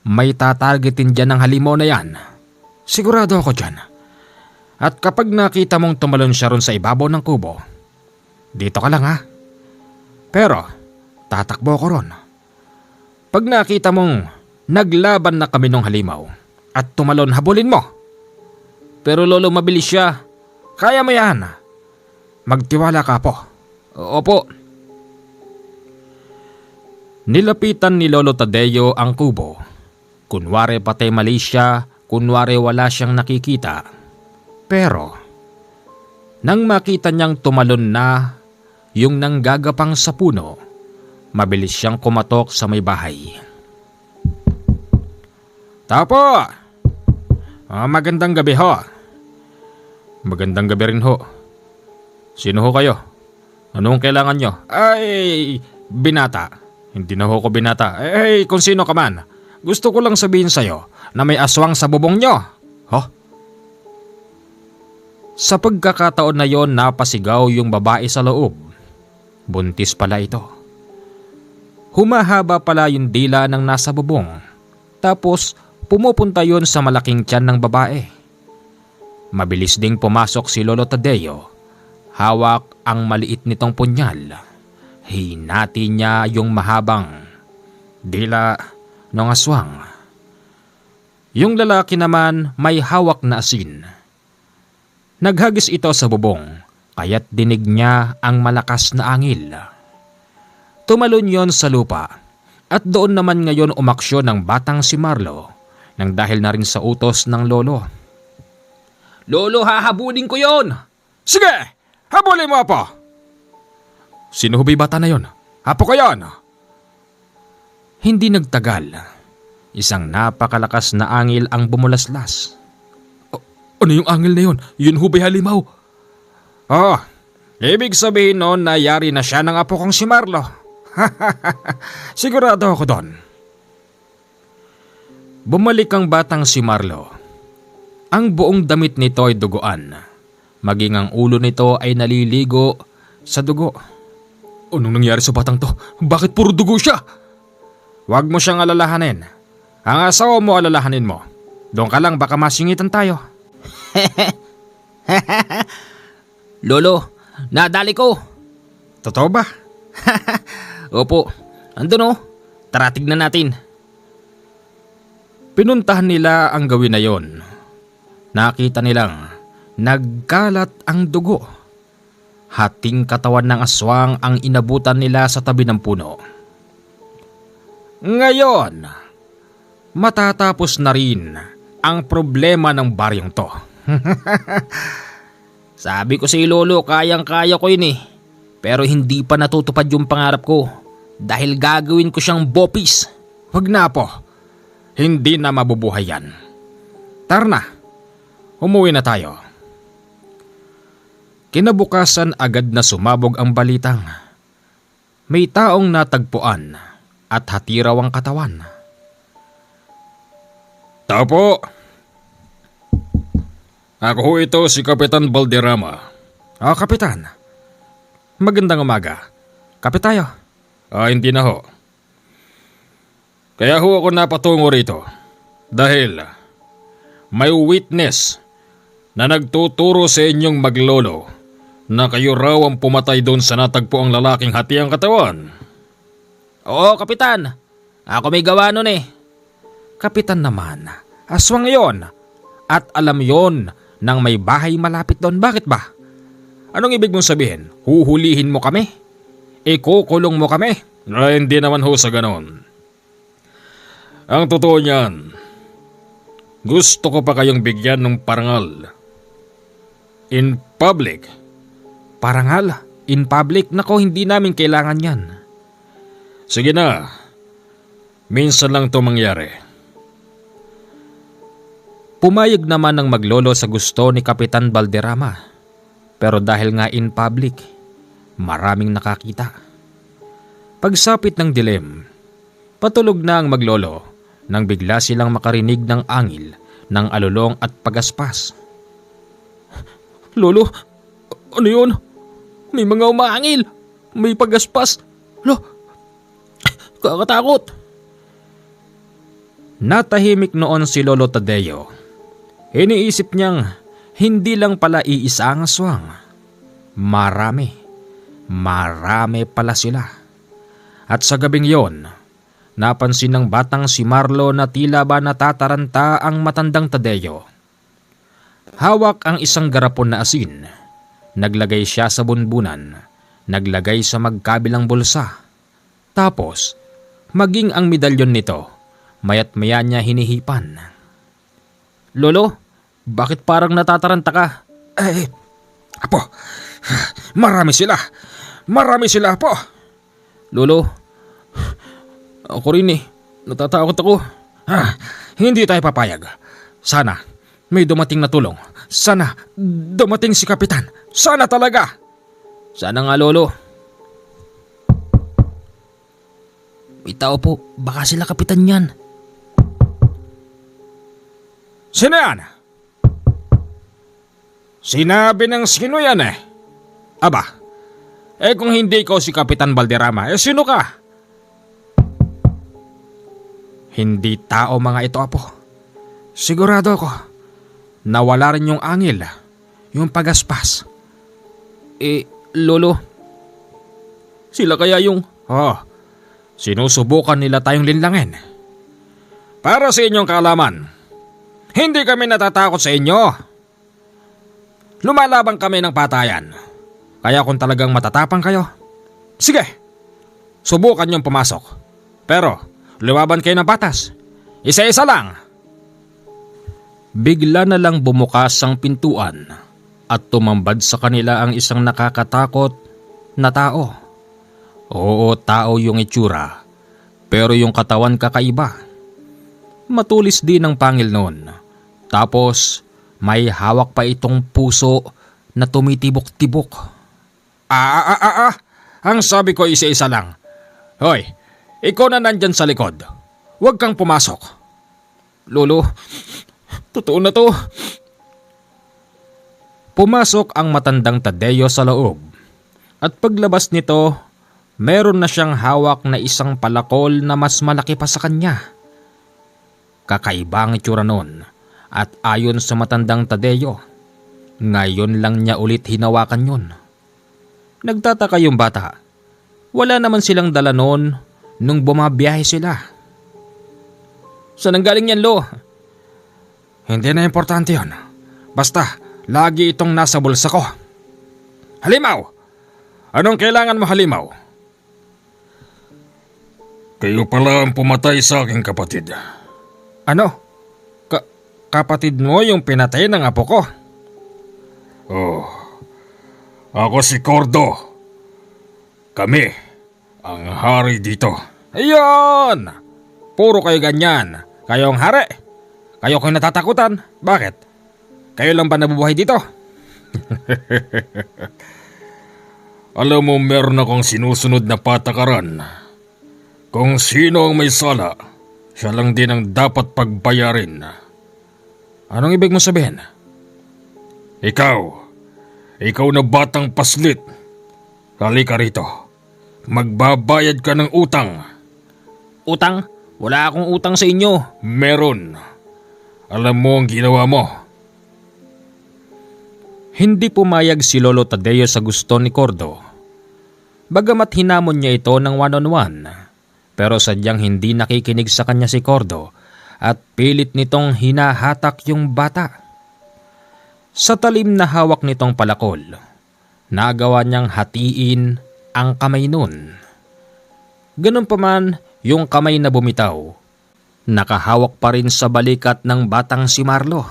Speaker 1: may tatargetin dyan ng halimaw na yan. Sigurado ako dyan. At kapag nakita mong tumalon siya ron sa ibabaw ng kubo, dito ka lang, ha? Pero, tatakbo ko ron. Pag nakita mong naglaban na kami ng halimaw at tumalon, habulin mo. Pero lolo, mabilis siya. Kaya mo yan. Magtiwala ka po. Opo. Nilapitan ni Lolo Tadeo ang kubo. Kunwari patay mali siya, kunwari wala siyang nakikita. Pero, nang makita niyang tumalon na yung nanggagapang sa puno, mabilis siyang kumatok sa may bahay. Tao po! Magandang gabi ho. Magandang gabi rin ho. Sino ho kayo? Anong kailangan nyo? Ay, binata. Hindi na ho ko binata. Kung sino ka man. Gusto ko lang sabihin sa'yo na may aswang sa bubong nyo. Sa pagkakataon na yon, napasigaw yung babae sa loob. Buntis pala ito. Humahaba pala yung dila ng nasa bubong. Tapos pumupunta yon sa malaking tiyan ng babae. Mabilis ding pumasok si Lolo Tadeo. Hawak ang maliit nitong punyal. Hinati niya yung mahabang dila ng aswang. Yung lalaki naman may hawak na asin. Naghagis ito sa bubong, kaya't dinig niya ang malakas na angil. Tumalon yon sa lupa, at doon naman ngayon umaksyon ng batang si Marlo, nang dahil na rin sa utos ng lolo. "Lolo, hahabulin ko yon!"
Speaker 2: Sige! Habulin mo, Apo!
Speaker 1: "Sino ba yung bata na yon?
Speaker 2: Apo ko yan!
Speaker 1: Hindi nagtagal. Isang napakalakas na angil ang bumulaslas.
Speaker 2: Ano yung angil na yun? Yun ho ba'y halimaw? Oh, ibig sabihin noon na yari na siya ng apo kong si Marlo. Sigurado ako doon.
Speaker 1: Bumalik ang batang si Marlo. Ang buong damit nito ay duguan. Maging ang ulo nito ay naliligo sa dugo.
Speaker 2: Anong nangyari sa batang to? Bakit puro dugo siya?
Speaker 1: Huwag mo siyang alalahanin. Ang asawa mo alalahanin mo. Doon ka lang, baka masingitan tayo. Lolo, nadali ko.
Speaker 2: Totoo ba?
Speaker 1: Opo, andun oh. Tara, tignan natin. Pinuntahan nila ang gawin na yon. Nakita nilang nagkalat ang dugo. Hating katawan ng aswang ang inabutan nila sa tabi ng puno. Ngayon, matatapos na rin ang problema ng baryong to. Sabi ko si Lolo, kayang-kaya ko yun eh. Pero hindi pa natutupad yung pangarap ko dahil gagawin ko siyang bopis.
Speaker 2: Wag na, po. Hindi na mabubuhay yan.
Speaker 1: Tara na, umuwi na tayo. Kinabukasan agad na sumabog ang balitang. May taong natagpuan at hati raw ang katawan.
Speaker 2: Tao po. Ako ho ito si Kapitan Balderrama.
Speaker 1: Kapitan. Magandang umaga. Kapit tayo.
Speaker 2: Hindi na ho. Kaya ho ako napatungo rito. Dahil may witness na nagtuturo sa inyong maglolo na kayo raw ang pumatay doon sa natagpo ang lalaking hati ang katawan.
Speaker 1: Oo, Kapitan. Ako may gawa nun eh. Kapitan naman, aswang yon. At alam yon ng may bahay malapit doon. Bakit ba?
Speaker 2: Anong ibig mong sabihin? Huhulihin mo kami? Ikukulong mo kami? Hindi naman ho sa ganon. Ang totoo niyan, gusto ko pa kayong bigyan ng parangal. In public.
Speaker 1: Parangal? In public? Nako, hindi namin kailangan yan.
Speaker 2: Sige na. Minsan lang ito mangyari.
Speaker 1: Pumayag naman ng maglolo sa gusto ni Kapitan Balderrama. Pero dahil nga in public, maraming nakakita. Pagsapit ng dilim, patulog na ang maglolo nang bigla silang makarinig ng angil ng alulong at pagaspas. Lolo, ano yun? May mga umaangil. May pagaspas. Lo, kakatakot. Natahimik noon si Lolo Tadeo. Iniisip niyang hindi lang pala iisa ang aswang. Marami pala sila. At sa gabing yon, napansin ng batang si Marlo na tila ba natataranta ang matandang Tadeo. Hawak ang isang garapon na asin. Naglagay siya sa bunbunan. Naglagay sa magkabilang bulsa. Tapos, maging ang medalyon nito, mayat maya niya hinihipan. Lolo, bakit parang natataranta ka?
Speaker 2: Apo, marami sila. Marami sila, Apo.
Speaker 1: Lolo, ako rin eh. Natatakot ako.
Speaker 2: Hindi tayo papayag. Sana may dumating na tulong. Sana dumating si Kapitan. Sana talaga.
Speaker 1: Sana nga, Lolo. May tao po. Baka sila Kapitan yan.
Speaker 2: Sino yan? Sinabi ng sino yan eh. Aba, kung hindi ko si Kapitan Balderrama, sino ka?
Speaker 1: Hindi tao mga ito, Apo. Sigurado ako. Nawala rin yung angil. Yung pagaspas. Lolo, Sila kaya yung... sinusubukan nila tayong linlangin. Para sa inyong kaalaman, hindi kami natatakot sa inyo. Lumalaban kami ng patayan. Kaya kung talagang matatapang kayo, sige, subukan niyong pumasok. Pero lumaban kayo ng batas. Isa-isa lang. Bigla na lang bumukas ang pintuan at tumambad sa kanila ang isang nakakatakot na tao. Oo, tao yung itsura, pero yung katawan kakaiba. Matulis din ang pangil noon. Tapos may hawak pa itong puso na tumitibok-tibok. Ang sabi ko isa-isa lang. Hoy, ikaw na nandyan sa likod. Huwag kang pumasok. Lolo, totoo na to. Pumasok ang matandang Tadeo sa loob. At paglabas nito, meron na siyang hawak na isang palakol na mas malaki pa sa kanya. Kakaiba ang itsura nun. At ayon sa matandang Tadeo, ngayon lang niya ulit hinawakan yun. Nagtataka yung bata. Wala naman silang dala noon nung bumabiyahe sila. Saan ang galing yan, Lo? Hindi na importante yun. Basta, lagi itong nasa bulsa ko. Halimaw! Anong kailangan mo, Halimaw?
Speaker 2: Kayo pala ang pumatay sa aking kapatid.
Speaker 1: Ano? Kapatid mo yung pinatay ng apo ko?
Speaker 2: Ako si Cordo. Kami ang hari dito.
Speaker 1: Ayun! Puro kayo ganyan. Kayo ang hari. Kayo ko'y natatakutan. Bakit? Kayo lang ba nabubuhay dito?
Speaker 2: Alam mo, meron akong sinusunod na patakaran. Kung sino ang may sala, siya lang din ang dapat pagbayarin.
Speaker 1: Anong ibig mo sabihin?
Speaker 2: Ikaw na batang paslit. Halika rito. Magbabayad ka ng utang.
Speaker 1: Utang? Wala akong utang sa inyo.
Speaker 2: Meron. Alam mo ang ginawa mo.
Speaker 1: Hindi pumayag si Lolo Tadeo sa gusto ni Cordo. Bagamat hinamon niya ito ng one-on-one, pero sadyang hindi nakikinig sa kanya si Cordo at pilit nitong hinahatak yung bata. Sa talim na hawak nitong palakol, nagawa niyang hatiin ang kamay nun. Ganun pa man, yung kamay na bumitaw, nakahawak pa rin sa balikat ng batang si Marlo.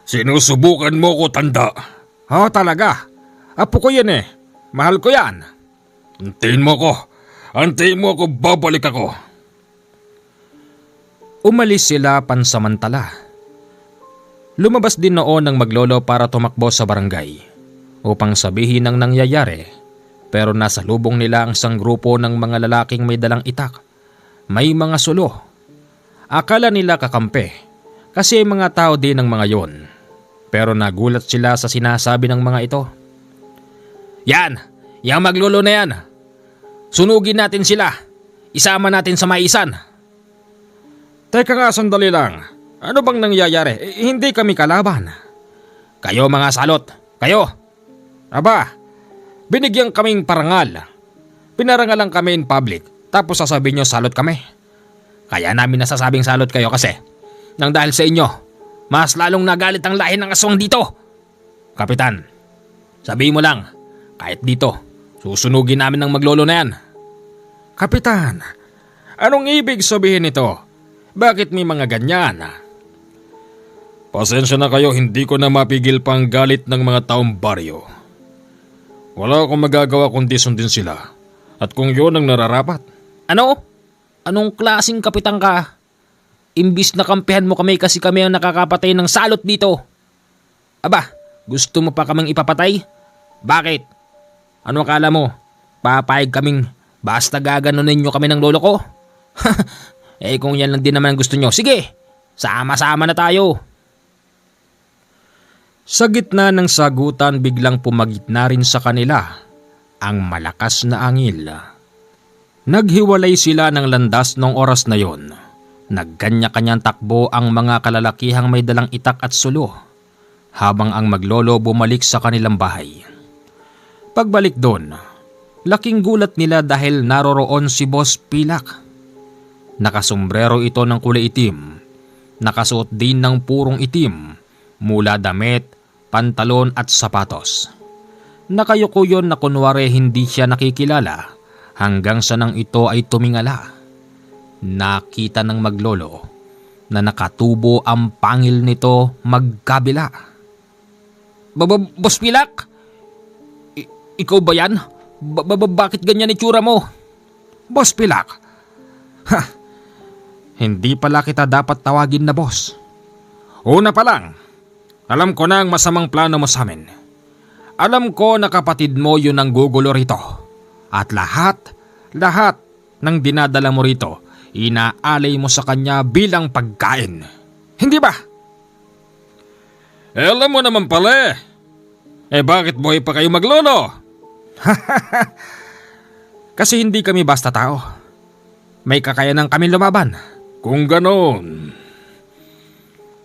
Speaker 2: Sinusubukan mo ko, tanda.
Speaker 1: Talaga? Apo ko yan eh. Mahal ko yan.
Speaker 2: Antayin mo ko, babalik ako.
Speaker 1: Umalis sila pansamantala. Lumabas din noon ang maglolo para tumakbo sa barangay upang sabihin ang nangyayari, pero nasa lubong nila ang isang grupo ng mga lalaking may dalang itak. May mga sulo. Akala nila kakampi kasi mga tao din ang mga yon, pero nagulat sila sa sinasabi ng mga ito. Yang maglolo na yan. Sunugin natin sila. Isama natin sa maisan. Teka nga, sandali lang. Ano bang nangyayari? Hindi kami kalaban. Kayo mga salot. Kayo. Aba, binigyan kaming parangal. Pinarangalan kami in public. Tapos sasabihin nyo salot kami. Kaya namin nasasabing salot kayo kasi nang dahil sa inyo, mas lalong nagalit ang lahi ng aswang dito. Kapitan, sabihin mo lang, kahit dito, susunugin namin ng maglolo na yan. Kapitan, anong ibig sabihin nito? Bakit may mga ganyan?
Speaker 2: Pasensya na kayo, hindi ko na mapigil pang galit ng mga taong baryo. Wala akong magagawa kundi sundin sila. At kung yun ang nararapat.
Speaker 1: Ano? Anong klaseng kapitan ka? Imbis na kampihan mo kami kasi kami ang nakakapatay ng salot dito. Aba, gusto mo pa kaming ipapatay? Bakit? Ano akala mo? Papayag kaming basta gaganunin nyo kami ng lolo ko? Kung yan lang din naman gusto nyo, sige, sama-sama na tayo. Sa gitna ng sagutan, biglang pumagitna rin sa kanila ang malakas na angil. Naghiwalay sila ng landas noong oras na yon. Nagkanya-kanyang takbo ang mga kalalakihang may dalang itak at sulo, habang ang maglolo bumalik sa kanilang bahay. Pagbalik doon, laking gulat nila dahil naroroon si Boss Pilak. Nakasombrero ito ng kulay itim, nakasuot din ng purong itim mula damit, pantalon at sapatos. Nakayuko yun na kunwari hindi siya nakikilala hanggang sa nang ito ay tumingala. Nakita ng maglolo na nakatubo ang pangil nito magkabila. Boss Pilak? Ikaw ba yan? Bakit ganyan itsura mo? Boss Pilak? Ha, hindi pala kita dapat tawagin na boss. Una pa lang, alam ko na ang masamang plano mo sa amin. Alam ko na kapatid mo yun ang gugulo rito. At lahat ng dinadala mo rito, inaalay mo sa kanya bilang pagkain. Hindi ba?
Speaker 2: Alam mo naman pala bakit buhay pa kayo maglolo?
Speaker 1: Kasi hindi kami basta tao. May kakayanan kami lumaban.
Speaker 2: Kung ganoon,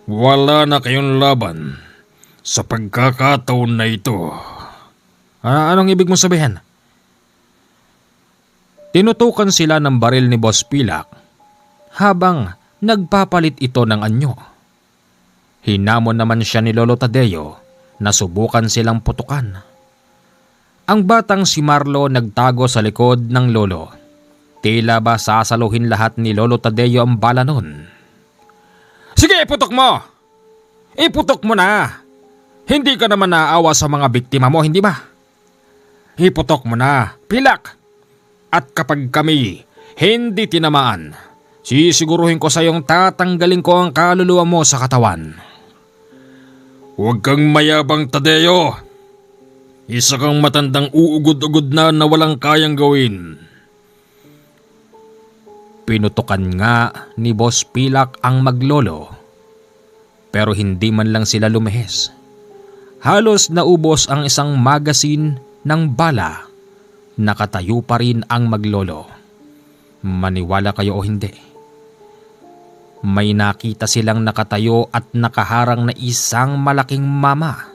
Speaker 2: wala na kayong laban sa pagkakataon na ito.
Speaker 1: Anong ibig mong sabihin? Tinutukan sila ng baril ni Boss Pilak habang nagpapalit ito ng anyo. Hinamon naman siya ni Lolo Tadeo na subukan silang putukan. Ang batang si Marlo nagtago sa likod ng lolo. Tila ba sasaluhin lahat ni Lolo Tadeo ang bala nun. Sige, iputok mo! Iputok mo na! Hindi ka naman naawa sa mga biktima mo, hindi ba? Iputok mo na, Pilak! At kapag kami hindi tinamaan, sisiguruhin ko sa iyong tatanggalin ko ang kaluluwa mo sa katawan.
Speaker 2: Huwag kang mayabang, Tadeo. Isa kang matandang uugod-ugod na walang kayang gawin.
Speaker 1: Pinutukan nga ni Boss Pilak ang maglolo, pero hindi man lang sila lumihis. Halos naubos ang isang magasin ng bala. Nakatayo pa rin ang maglolo. Maniwala kayo o hindi, may nakita silang nakatayo at nakaharang na isang malaking mama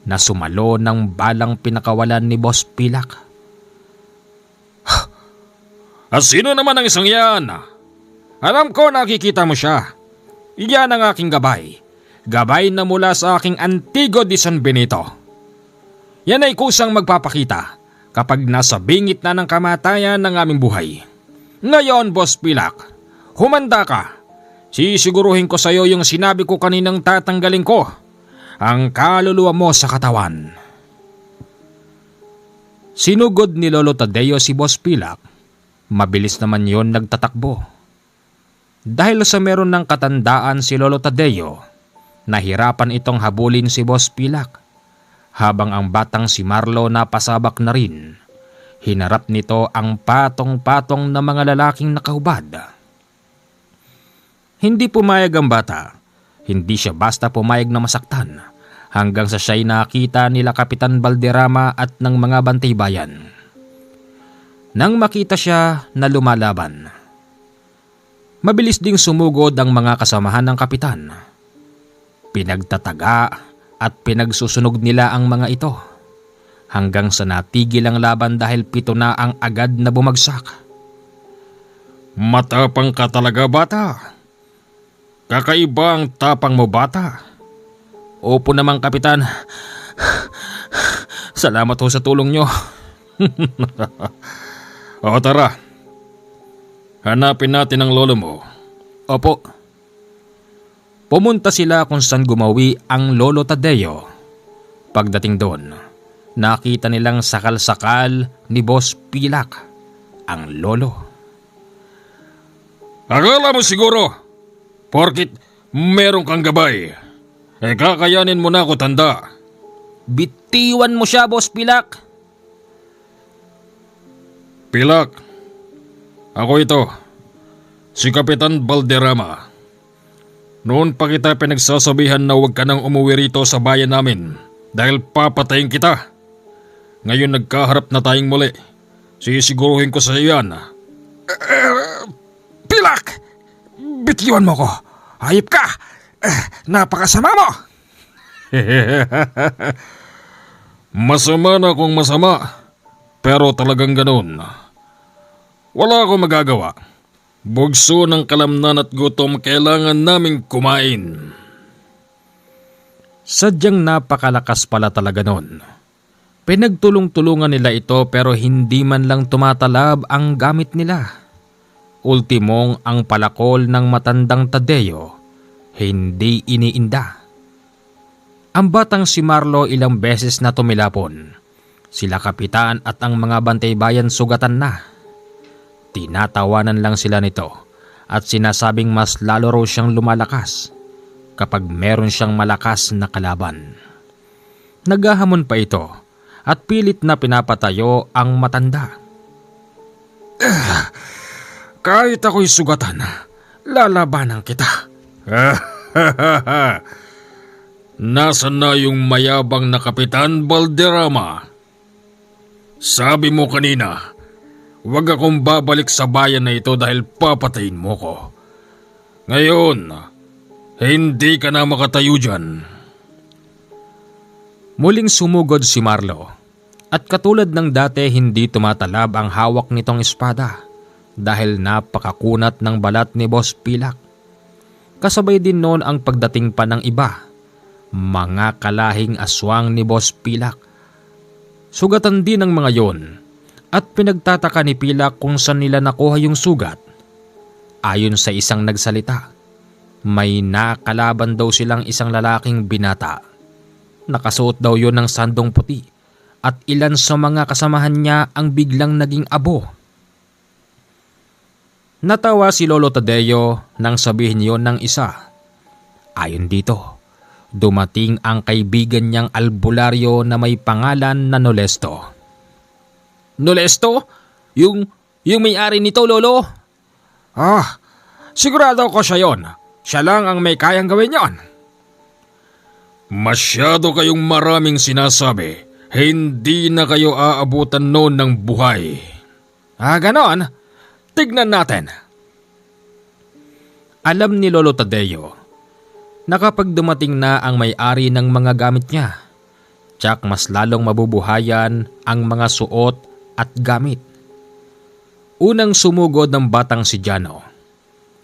Speaker 1: na sumalo ng balang pinakawalan ni Boss Pilak.
Speaker 2: At sino naman ang isang yan?
Speaker 1: Alam ko nakikita mo siya. Iyan ang aking gabay. Gabay na mula sa aking Antigo de San Benito. Yan ay kusang magpapakita kapag nasa bingit na ng kamatayan ng aming buhay. Ngayon, Boss Pilak, humanda ka. Sisiguruhin ko sa iyo yung sinabi ko kaninang tatanggalin ko ang kaluluwa mo sa katawan. Sinugod ni Lolo Tadeo si Boss Pilak. Mabilis naman yon nagtatakbo. Dahil sa meron ng katandaan si Lolo Tadeo, nahirapan itong habulin si Boss Pilak. Habang ang batang si Marlo napasabak na rin, hinarap nito ang patong-patong na mga lalaking nakahubad. Hindi pumayag ang bata. Hindi siya basta pumayag na masaktan hanggang sa siya'y nakita nila Kapitan Balderrama at ng mga bantay bayan. Nang makita siya na lumalaban, mabilis ding sumugod ang mga kasamahan ng kapitan. Pinagtataga at pinagsusunog nila ang mga ito hanggang sa natigil ang laban dahil 7 na ang agad na bumagsak.
Speaker 2: Matapang ka talaga, bata. Kakaiba ang tapang mo, bata.
Speaker 1: Opo naman, Kapitan. Salamat ho sa tulong nyo.
Speaker 2: O tara, hanapin natin ang lolo mo.
Speaker 1: Opo. Pumunta sila kung saan gumawi ang Lolo Tadeo. Pagdating doon, nakita nilang sakal-sakal ni Boss Pilak, ang lolo.
Speaker 2: Akala mo siguro, porkit meron kang gabay, kakayanin mo na ako, tanda.
Speaker 1: Bitiwan mo siya, Boss Pilak.
Speaker 2: Pilak, ako ito, si Kapitan Balderrama. Noon pa kita pinagsasabihan na huwag ka nang umuwi rito sa bayan namin dahil papatayin kita. Ngayon nagkaharap na tayong muli. Sisiguruhin ko sa iyo yan.
Speaker 1: Pilak! Bitiwan mo ko. Hayop ka! Napakasama mo!
Speaker 2: Masama na kung masama, pero talagang ganun. Wala akong magagawa. Bugso ng kalamnan at gutom, kailangan naming kumain.
Speaker 1: Sadyang napakalakas pala talaga nun. Pinagtulong-tulungan nila ito pero hindi man lang tumatalab ang gamit nila. Ultimong ang palakol ng matandang Tadeo, hindi iniinda. Ang batang si Marlo ilang beses na tumilapon. Sila kapitan at ang mga bantay bayan sugatan na. Tinatawanan lang sila nito at sinasabing mas lalo raw siyang lumalakas kapag meron siyang malakas na kalaban. Naghahamon pa ito at pilit na pinapatayo ang matanda.
Speaker 2: Kahit ako'y sugatan, lalabanan kita. Nasaan na yung mayabang na Kapitan Balderrama? Sabi mo kanina, huwag akong babalik sa bayan na ito dahil papatayin mo ko. Ngayon, hindi ka na makatayo dyan.
Speaker 1: Muling sumugod si Marlo at katulad ng dati hindi tumatalab ang hawak nitong espada dahil napakakunat ng balat ni Boss Pilak. Kasabay din noon ang pagdating pa ng iba, mga kalahing aswang ni Boss Pilak. Sugatan din ang mga yon at pinagtataka ni Pilak kung saan nila nakuha yung sugat. Ayon sa isang nagsalita, may nakalaban daw silang isang lalaking binata. Nakasuot daw yon ng sandong puti at ilan sa mga kasamahan niya ang biglang naging abo. Natawa si Lolo Tadeo nang sabihin yon ng isa. Ayon dito, dumating ang kaibigan niyang albularyo na may pangalan na Nolesto. Nolesto? Yung may-ari nito, Lolo?
Speaker 2: Sigurado ko siya yon. Siya lang ang may kayang gawin yon. Masyado kayong maraming sinasabi. Hindi na kayo aabutan noon ng buhay.
Speaker 1: Ganon? Tignan natin. Alam ni Lolo Tadeo na kapag dumating na ang may-ari ng mga gamit niya, tiyak mas lalong mabubuhayan ang mga suot at gamit. Unang sumugod ng batang si Jano.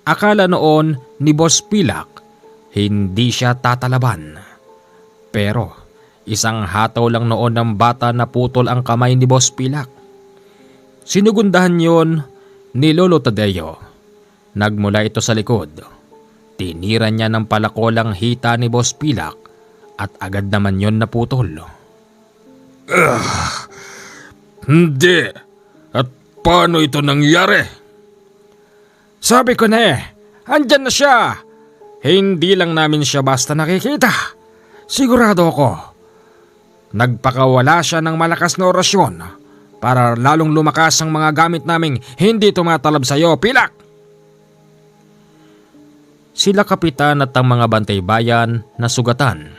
Speaker 1: Akala noon ni Boss Pilak hindi siya tatalaban. Pero isang hataw lang noon ng bata na putol ang kamay ni Boss Pilak. Sinugundahan yon ni Lolo Tadeo. Nagmula ito sa likod. Tinira niya ng palakol ang hita ni Boss Pilak at agad naman yon naputol.
Speaker 2: Hindi. At paano ito nangyari?
Speaker 1: Sabi ko na andyan na siya. Hindi lang namin siya basta nakikita. Sigurado ako. Nagpakawala siya ng malakas na orasyon para lalong lumakas ang mga gamit naming hindi tumatalab sa iyo, Pilak. Sila kapitan at ang mga bantay bayan na sugatan,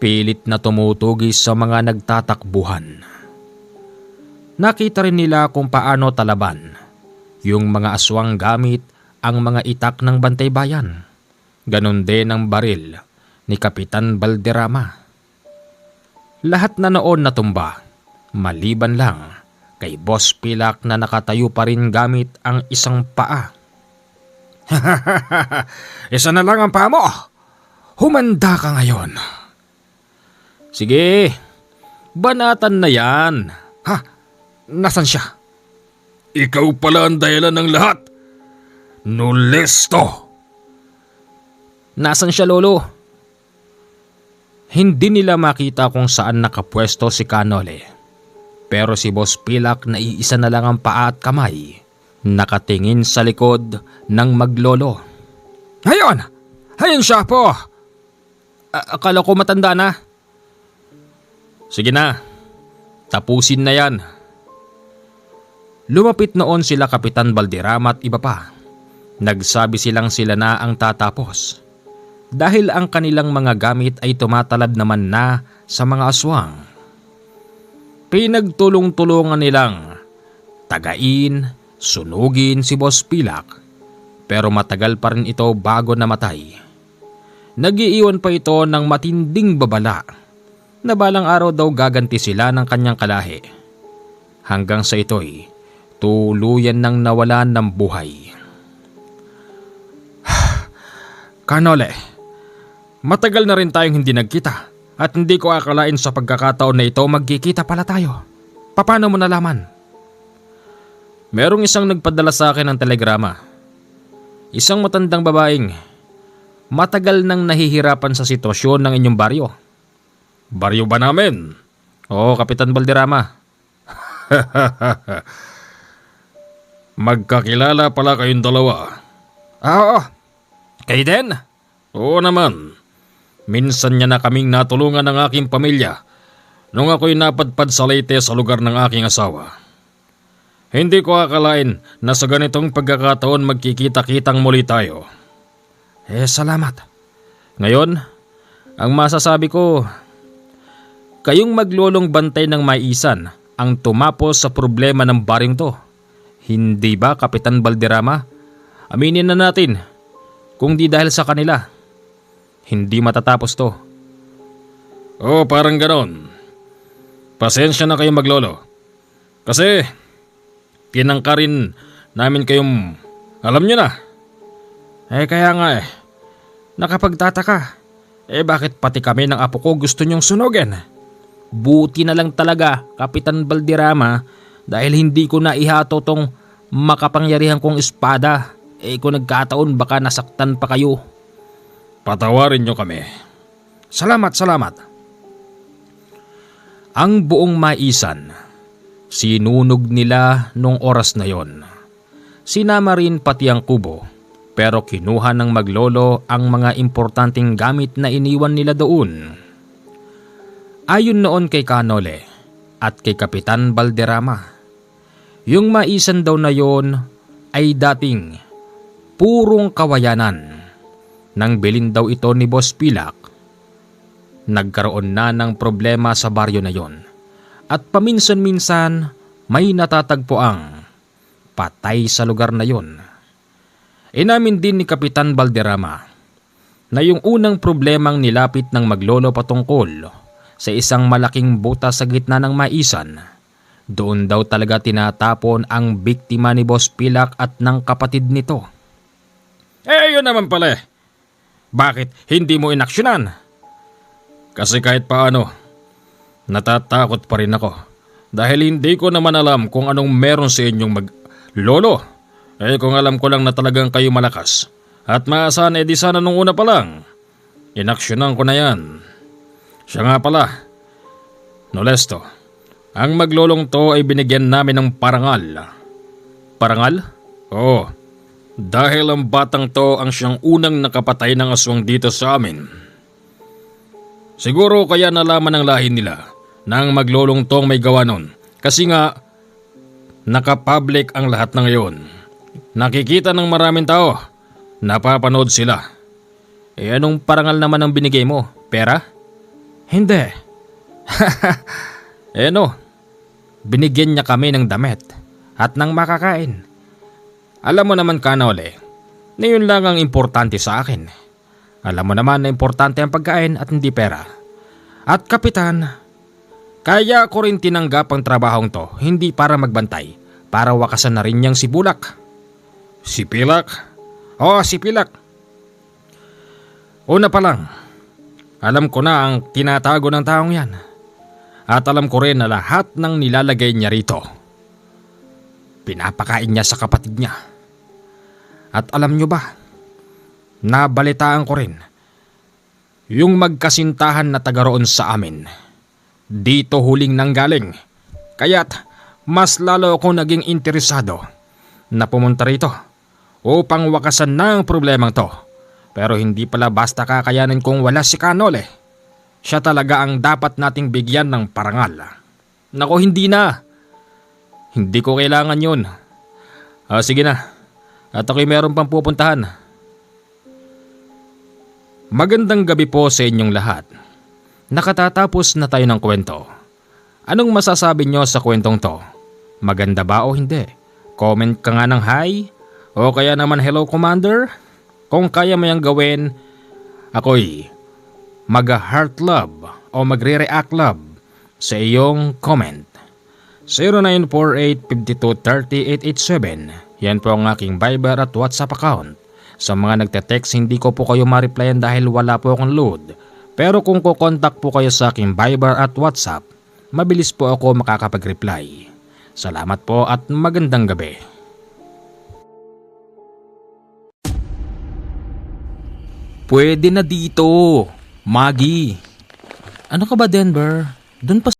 Speaker 1: pilit na tumutugis sa mga nagtatakbuhan. Nakita rin nila kung paano talaban yung mga aswang gamit ang mga itak ng bantay bayan. Ganon din ang baril ni Kapitan Balderrama. Lahat na noon natumba, maliban lang kay Boss Pilak na nakatayo pa rin gamit ang isang paa.
Speaker 2: Isa na lang ang paa mo. Humanda ka ngayon.
Speaker 1: Sige, banatan na yan.
Speaker 2: Nasaan siya? Ikaw pala ang dahilan ng lahat. Nolesto.
Speaker 1: Nasaan siya, Lolo? Hindi nila makita kung saan nakapwesto si Canole. Pero si Boss Pilak na iisa na lang ang paa at kamay, nakatingin sa likod ng maglolo.
Speaker 2: Ayun siya po.
Speaker 1: Akala ko matanda na. Sige na, tapusin na yan. Lumapit noon sila Kapitan Balderrama at iba pa. Nagsabi silang sila na ang tatapos. Dahil ang kanilang mga gamit ay tumatalab naman na sa mga aswang. Pinagtulong-tulungan nilang tagain, sunugin si Boss Pilak. Pero matagal pa rin ito bago namatay. Nagiiwan pa ito ng matinding babala. na balang araw daw gaganti sila ng kanyang kalahi. Hanggang sa ito'y tuluyan nang nawalan ng buhay. Kanole, matagal na rin tayong hindi nagkita at hindi ko akalain sa pagkakataon na ito magkikita pala tayo. Paano mo nalaman? Merong isang nagpadala sa akin ng telegrama. Isang matandang babaeng matagal nang nahihirapan sa sitwasyon ng inyong baryo.
Speaker 2: Baryo ba namin?
Speaker 1: Oo, Kapitan Balderrama.
Speaker 2: Magkakilala pala kayong dalawa.
Speaker 1: Oo, kayo din?
Speaker 2: Oo naman. Minsan niya na kaming natulungan ng aking pamilya nung ako'y napadpad sa Leyte sa lugar ng aking asawa. Hindi ko akalain na sa ganitong pagkakataon magkikita-kitang muli tayo.
Speaker 1: Salamat. Ngayon, ang masasabi ko, kayong maglolong bantay ng maisan ang tumapos sa problema ng baryong to. Hindi ba, Kapitan Balderrama? Aminin na natin, kung di dahil sa kanila, hindi matatapos to.
Speaker 2: Oo, parang ganon. Pasensya na kayo maglolo. Kasi tinangka rin namin kayong alam nyo na.
Speaker 1: Kaya nga nakapagtataka. Bakit pati kami ng apo ko gusto nyong sunugin? Buti na lang talaga, Kapitan Balderrama, dahil hindi ko na ihato tong makapangyarihan kong espada. Kung nagkataon baka nasaktan pa kayo.
Speaker 2: Patawarin nyo kami.
Speaker 1: Salamat. Ang buong maisan, sinunog nila nung oras na yon. Sinama rin pati ang kubo, pero kinuha ng maglolo ang mga importanteng gamit na iniwan nila doon. Ayon noon kay Kanole at kay Kapitan Balderrama, yung maisan daw na yon ay dating purong kawayanan. Nang bilin daw ito ni Boss Pilak, nagkaroon na ng problema sa baryo na yon at paminsan-minsan may natatagpuang patay sa lugar na yon. Inamin din ni Kapitan Balderrama na yung unang problemang nilapit ng maglolo patungkol sa isang malaking butas sa gitna ng maisan, doon daw talaga tinatapon ang biktima ni Boss Pilak at ng kapatid nito.
Speaker 2: Yun naman pala. Bakit hindi mo inaksyonan? Kasi kahit paano, natatakot pa rin ako. Dahil hindi ko naman alam kung anong meron sa inyong maglolo. Kung alam ko lang na talagang kayo malakas at maasahan di sana nung una pa lang. Inaksyonan ko na yan. Siya nga pala, Nolesto, ang maglolong to ay binigyan namin ng parangal.
Speaker 1: Parangal?
Speaker 2: Oo, dahil ang batang to ang siyang unang nakapatay ng aswang dito sa amin. Siguro kaya nalaman ng lahi nila na ang maglolong tong may gawa nun. Kasi nga, nakapublic ang lahat na ngayon. Nakikita ng maraming tao, napapanood sila.
Speaker 1: Anong parangal naman ang binigay mo? Pera? Hindi. Binigyan niya kami ng damit at ng makakain. Alam mo naman, Kanole, na yun lang ang importante sa akin. Alam mo naman na importante ang pagkain at hindi pera. At Kapitan, kaya ko rin tinanggap ang trabahong to, hindi para magbantay, para wakasan na rin niyang si Bulak.
Speaker 2: Si Pilak?
Speaker 1: Oo, si Pilak. Una pa lang, alam ko na ang tinatago ng taong yan. At alam ko rin na lahat ng nilalagay niya rito, pinapakain niya sa kapatid niya. At alam niyo ba, nabalitaan ko rin, yung magkasintahan na taga roon sa amin, dito huling nanggaling. Kaya't mas lalo ako naging interesado na pumunta rito upang wakasan na ang problemang to. Pero hindi pala basta kakayanin kung wala si Kanole. Siya talaga ang dapat nating bigyan ng parangal. Nako, hindi na. Hindi ko kailangan yun. Sige na. At ako'y meron pang pupuntahan. Magandang gabi po sa inyong lahat. Nakatatapos na tayo ng kwento. Anong masasabi nyo sa kwentong to? Maganda ba o hindi? Comment ka nga ng hi. O kaya naman hello, Commander. Kung kaya mo yang gawin, ako'y mag-heart love o magre-react love sa iyong comment. 0948-5230-887. Yan po ang aking Viber at WhatsApp account. Sa mga nagte-text, hindi ko po kayo ma-replyan dahil wala po akong load. Pero kung kukontak po kayo sa aking Viber at WhatsApp, mabilis po ako makakapag-reply. Salamat po at magandang gabi. Pwede na dito, Maggie. Ano ka ba, Denver? Doon pa